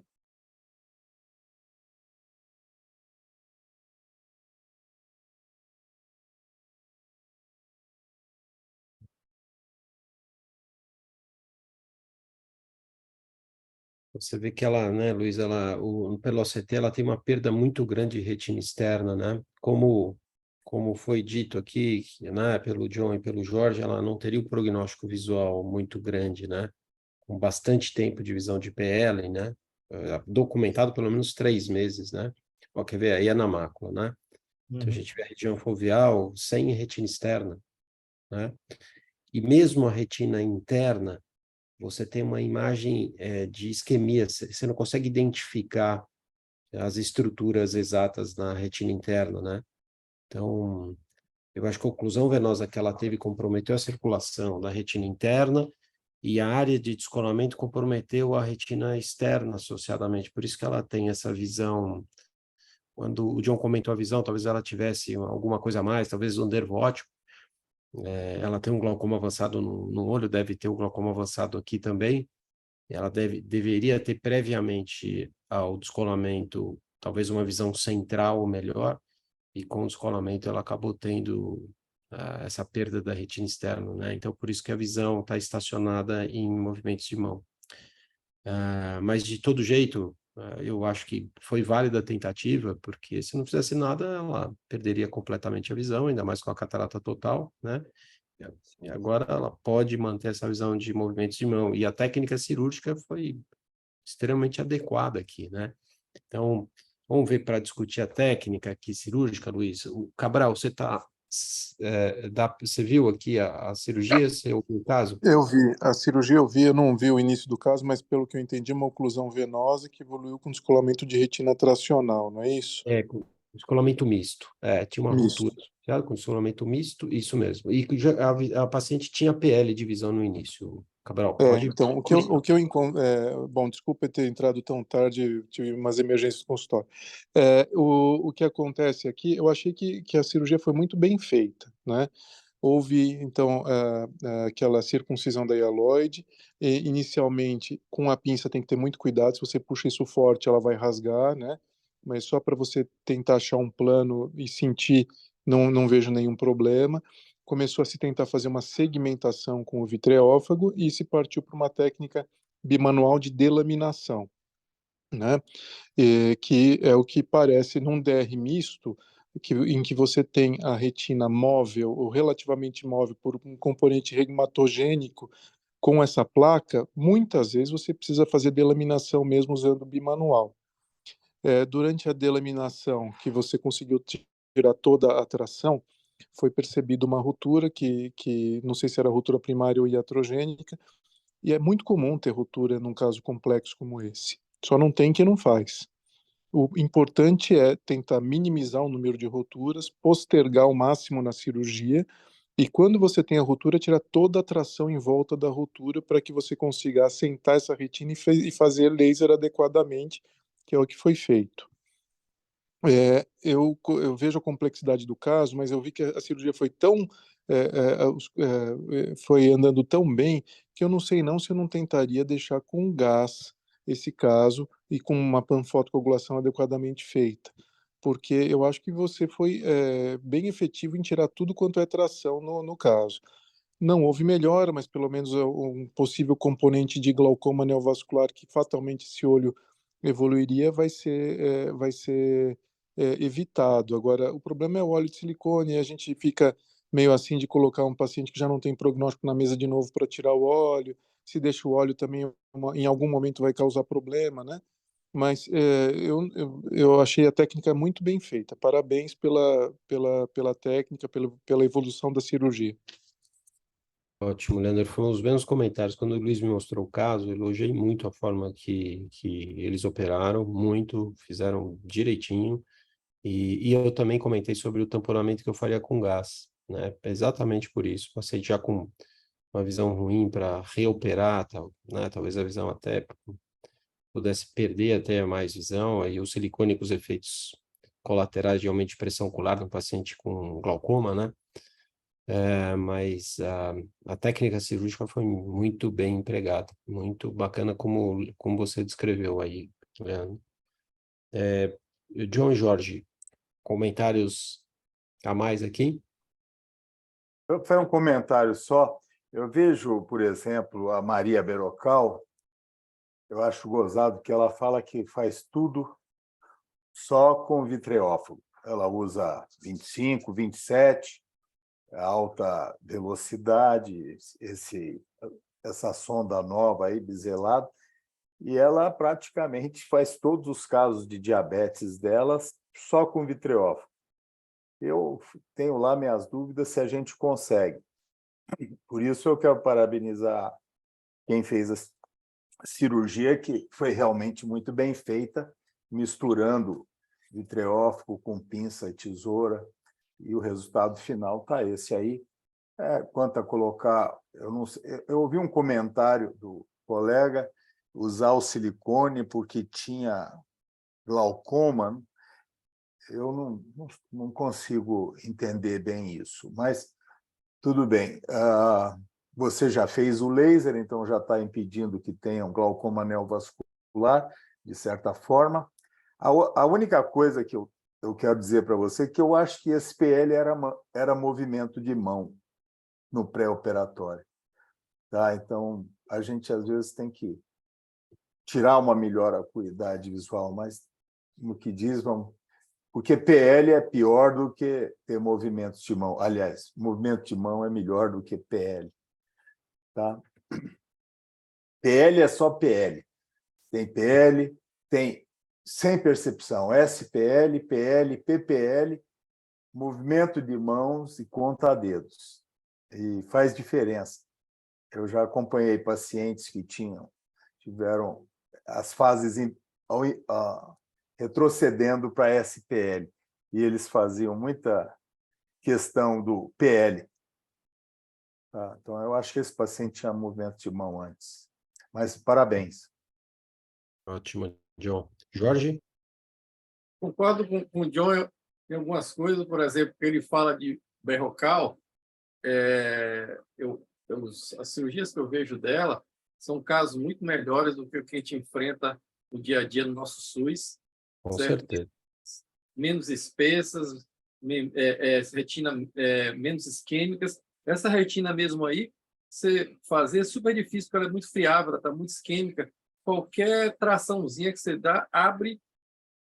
Você vê que ela, né, Luiz, pelo OCT, ela tem uma perda muito grande de retina externa, né? Como foi dito aqui, né, pelo John e pelo Jorge, ela não teria um prognóstico visual muito grande, né? Com bastante tempo de visão de PL, né? Documentado pelo menos 3 meses, né? Ó, quer ver? Aí é na mácula, né? Então, a gente vê a região foveal sem retina externa, né? E mesmo a retina interna, você tem uma imagem de isquemia, você não consegue identificar as estruturas exatas na retina interna, né? Então, eu acho que a oclusão venosa que ela teve comprometeu a circulação da retina interna e a área de descolamento comprometeu a retina externa associadamente. Por isso que ela tem essa visão. Quando o John comentou a visão, talvez ela tivesse alguma coisa a mais, talvez um nervo óptico. Ela tem um glaucoma avançado no olho, deve ter um glaucoma avançado aqui também. Ela deveria ter previamente ao descolamento, talvez uma visão central melhor, e com o descolamento ela acabou tendo essa perda da retina externa, né? Então, por isso que a visão está estacionada em movimentos de mão. Mas, de todo jeito, eu acho que foi válida a tentativa, porque se não fizesse nada, ela perderia completamente a visão, ainda mais com a catarata total, né? E agora ela pode manter essa visão de movimentos de mão. E a técnica cirúrgica foi extremamente adequada aqui, né? Então, vamos ver para discutir a técnica aqui cirúrgica, Luiz. O Cabral, você viu aqui a cirurgia, você ouviu o caso? Eu vi, a cirurgia eu não vi o início do caso, mas pelo que eu entendi, uma oclusão venosa que evoluiu com descolamento de retina tracional, não é isso? Com descolamento misto. Tinha uma Misto. ruptura associada com descolamento misto, isso mesmo. E a paciente tinha PL de visão no início, Cabral, pode... Então, bom, desculpa ter entrado tão tarde, tive umas emergências no consultório. O que acontece aqui, eu achei que a cirurgia foi muito bem feita, né? Houve, então, aquela circuncisão da hialoide, e inicialmente, com a pinça tem que ter muito cuidado, se você puxa isso forte, ela vai rasgar, né? Mas só para você tentar achar um plano e sentir, não vejo nenhum problema. Começou a se tentar fazer uma segmentação com o vitreófago e se partiu para uma técnica bimanual de delaminação, né? Que é o que parece num DR misto, em que você tem a retina móvel ou relativamente móvel por um componente regmatogênico com essa placa, muitas vezes você precisa fazer delaminação mesmo usando bimanual. Durante a delaminação, que você conseguiu tirar toda a tração, foi percebida uma ruptura que não sei se era ruptura primária ou iatrogênica, E é muito comum ter ruptura num caso complexo como esse. Só não tem quem não faz. O importante é tentar minimizar o número de rupturas, postergar ao máximo na cirurgia, e quando você tem a ruptura, tirar toda a tração em volta da ruptura para que você consiga assentar essa retina e fazer laser adequadamente, que é o que foi feito. Eu vejo a complexidade do caso, mas eu vi que a cirurgia foi foi andando tão bem que eu não sei não se eu não tentaria deixar com gás esse caso e com uma panfotocoagulação adequadamente feita, porque eu acho que você foi bem efetivo em tirar tudo quanto é tração no caso. Não houve melhora, mas pelo menos um possível componente de glaucoma neovascular que fatalmente esse olho evoluiria vai ser evitado. Agora, o problema é o óleo de silicone, e a gente fica meio assim de colocar um paciente que já não tem prognóstico na mesa de novo para tirar o óleo, se deixa o óleo também, em algum momento vai causar problema, né? Mas eu achei a técnica muito bem feita. Parabéns pela técnica, pela evolução da cirurgia. Ótimo, Leandro. Foram os mesmos comentários. Quando o Luiz me mostrou o caso, eu elogiei muito a forma que eles operaram, muito, fizeram direitinho. E eu também comentei sobre o tamponamento que eu faria com gás, né? Exatamente por isso. O paciente já com uma visão ruim para reoperar, né? Talvez a visão até pudesse perder até mais visão, aí o silicone com os efeitos colaterais de aumento de pressão ocular no paciente com glaucoma, né? Mas a técnica cirúrgica foi muito bem empregada, muito bacana como você descreveu aí, Leandro. John Jorge, comentários a mais aqui? Foi um comentário só. Eu vejo, por exemplo, a Maria Berocal, eu acho gozado que ela fala que faz tudo só com vitreófago. Ela usa 25, 27, alta velocidade, essa sonda nova aí, biselada, e ela praticamente faz todos os casos de diabetes delas só com vitreófago. Eu tenho lá minhas dúvidas se a gente consegue. Por isso eu quero parabenizar quem fez a cirurgia, que foi realmente muito bem feita, misturando vitreófago com pinça e tesoura, e o resultado final está esse aí. Quanto a colocar, eu não sei, eu ouvi um comentário do colega usar o silicone porque tinha glaucoma. Eu não consigo entender bem isso, mas tudo bem. Você já fez o laser, então já está impedindo que tenha um glaucoma neovascular, de certa forma. A única coisa que eu quero dizer para você é que eu acho que esse PL era movimento de mão no pré-operatório. Tá? Então, a gente, às vezes, tem que tirar uma melhor acuidade visual, mas, no que diz, vamos... Porque PL é pior do que ter movimentos de mão. Aliás, movimento de mão é melhor do que PL. Tá? PL é só PL. Tem PL, tem sem percepção, SPL, PL, PPL, movimento de mãos e conta-dedos. E faz diferença. Eu já acompanhei pacientes que tiveram as fases retrocedendo para SPL, e eles faziam muita questão do PL. Tá? Então, eu acho que esse paciente tinha movimento de mão antes. Mas, parabéns. Ótimo, John. Jorge? Concordo com o John em algumas coisas, por exemplo, que ele fala de Berrocal, as cirurgias que eu vejo dela são casos muito melhores do que o que a gente enfrenta no dia a dia no nosso SUS. Com certo? certeza. Menos espessas, retina menos isquêmicas. Essa retina mesmo aí, você fazer é super difícil, porque ela é muito friável, ela está muito isquêmica. Qualquer traçãozinha que você dá, abre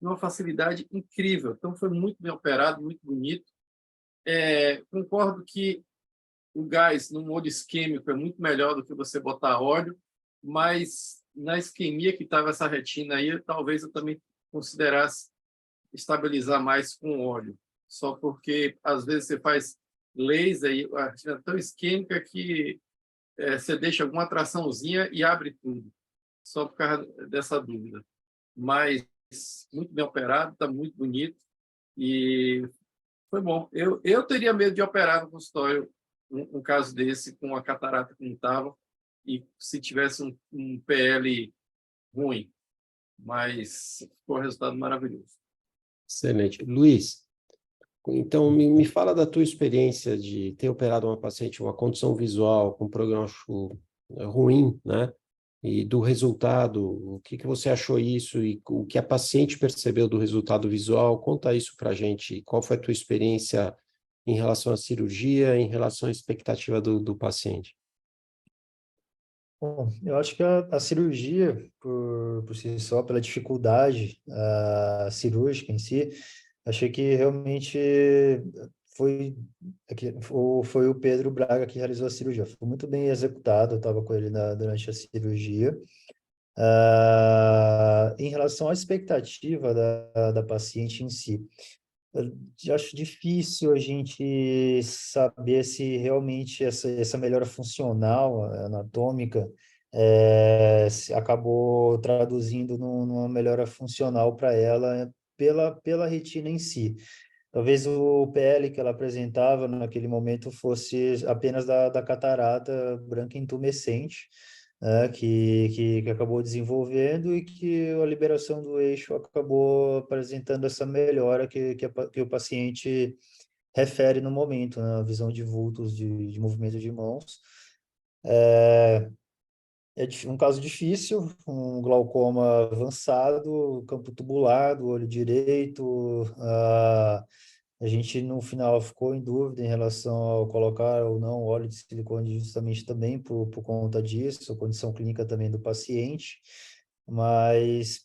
uma facilidade incrível. Então, foi muito bem operado, muito bonito. Concordo que o gás no molho isquêmico é muito melhor do que você botar óleo, mas na isquemia que estava essa retina aí, talvez eu também considerasse estabilizar mais com óleo, só porque às vezes você faz laser e a retina é tão isquêmica que você deixa alguma atraçãozinha e abre tudo, só por causa dessa dúvida. Mas muito bem operado, está muito bonito e foi bom. Eu teria medo de operar no consultório um caso desse, com a catarata como estava, e se tivesse um PL ruim, mas foi um resultado maravilhoso. Excelente. Luiz, então me fala da tua experiência de ter operado uma paciente, uma condição visual com prognóstico ruim, né? E do resultado, o que você achou isso e o que a paciente percebeu do resultado visual? Conta isso para a gente. Qual foi a tua experiência em relação à cirurgia, em relação à expectativa do paciente? Bom, eu acho que a cirurgia, por si só, pela dificuldade cirúrgica em si, achei que realmente foi, foi o Pedro Braga que realizou a cirurgia. Foi muito bem executado, eu estava com ele durante a cirurgia. Em relação à expectativa da paciente em si, eu acho difícil a gente saber se realmente essa melhora funcional, anatômica, se acabou traduzindo numa melhora funcional para ela pela retina em si. Talvez o PL que ela apresentava naquele momento fosse apenas da catarata branca intumescente, né, que acabou desenvolvendo e que a liberação do eixo acabou apresentando essa melhora que o paciente refere no momento, né, a visão de vultos, de movimento de mãos. É um caso difícil, um glaucoma avançado, campo tubular do olho direito. A gente, no final, ficou em dúvida em relação ao colocar ou não óleo de silicone, justamente também por conta disso, a condição clínica também do paciente, mas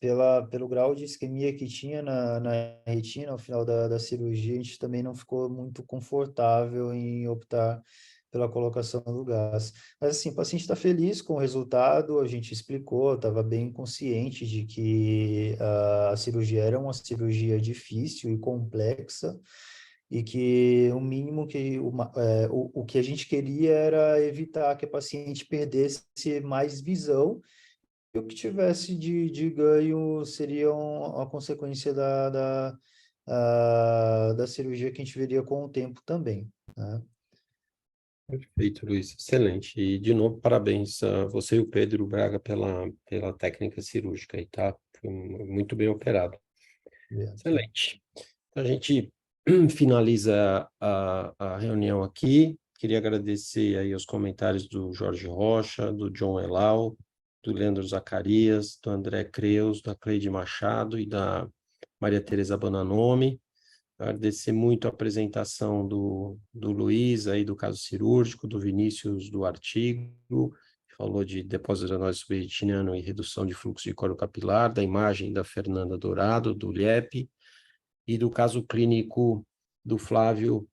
pelo grau de isquemia que tinha na retina, ao final da cirurgia, a gente também não ficou muito confortável em optar pela colocação do gás. Mas, assim, o paciente está feliz com o resultado, a gente explicou, estava bem consciente de que a cirurgia era uma cirurgia difícil e complexa, e que o mínimo que o que a gente queria era evitar que a paciente perdesse mais visão, e o que tivesse de ganho seria a consequência da cirurgia que a gente veria com o tempo também, né? Perfeito, Luiz. Excelente. E, de novo, parabéns a você e o Pedro Braga pela técnica cirúrgica aí, tá? Foi muito bem operado. Excelente. Então, a gente finaliza a reunião aqui. Queria agradecer aí os comentários do Jorge Rocha, do John Elal, do Leandro Zacarias, do André Creus, da Cleide Machado e da Maria Tereza Bonanomi. Agradecer muito a apresentação do Luiz, aí do caso cirúrgico, do Vinícius, do artigo, que falou de depósito de adenose subretiniano e redução de fluxo de coro capilar, da imagem da Fernanda Dourado, do LIEP, e do caso clínico do Flávio,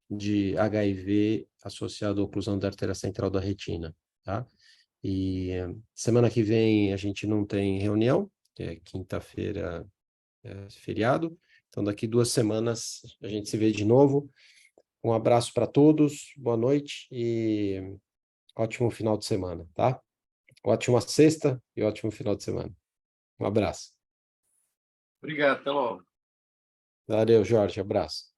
de HIV associado à oclusão da artéria central da retina, tá? E semana que vem a gente não tem reunião, que é quinta-feira, feriado. Então, daqui 2 semanas a gente se vê de novo. Um abraço para todos, boa noite e ótimo final de semana, tá? Ótima sexta e ótimo final de semana. Um abraço. Obrigado, até logo. Valeu, Jorge, abraço.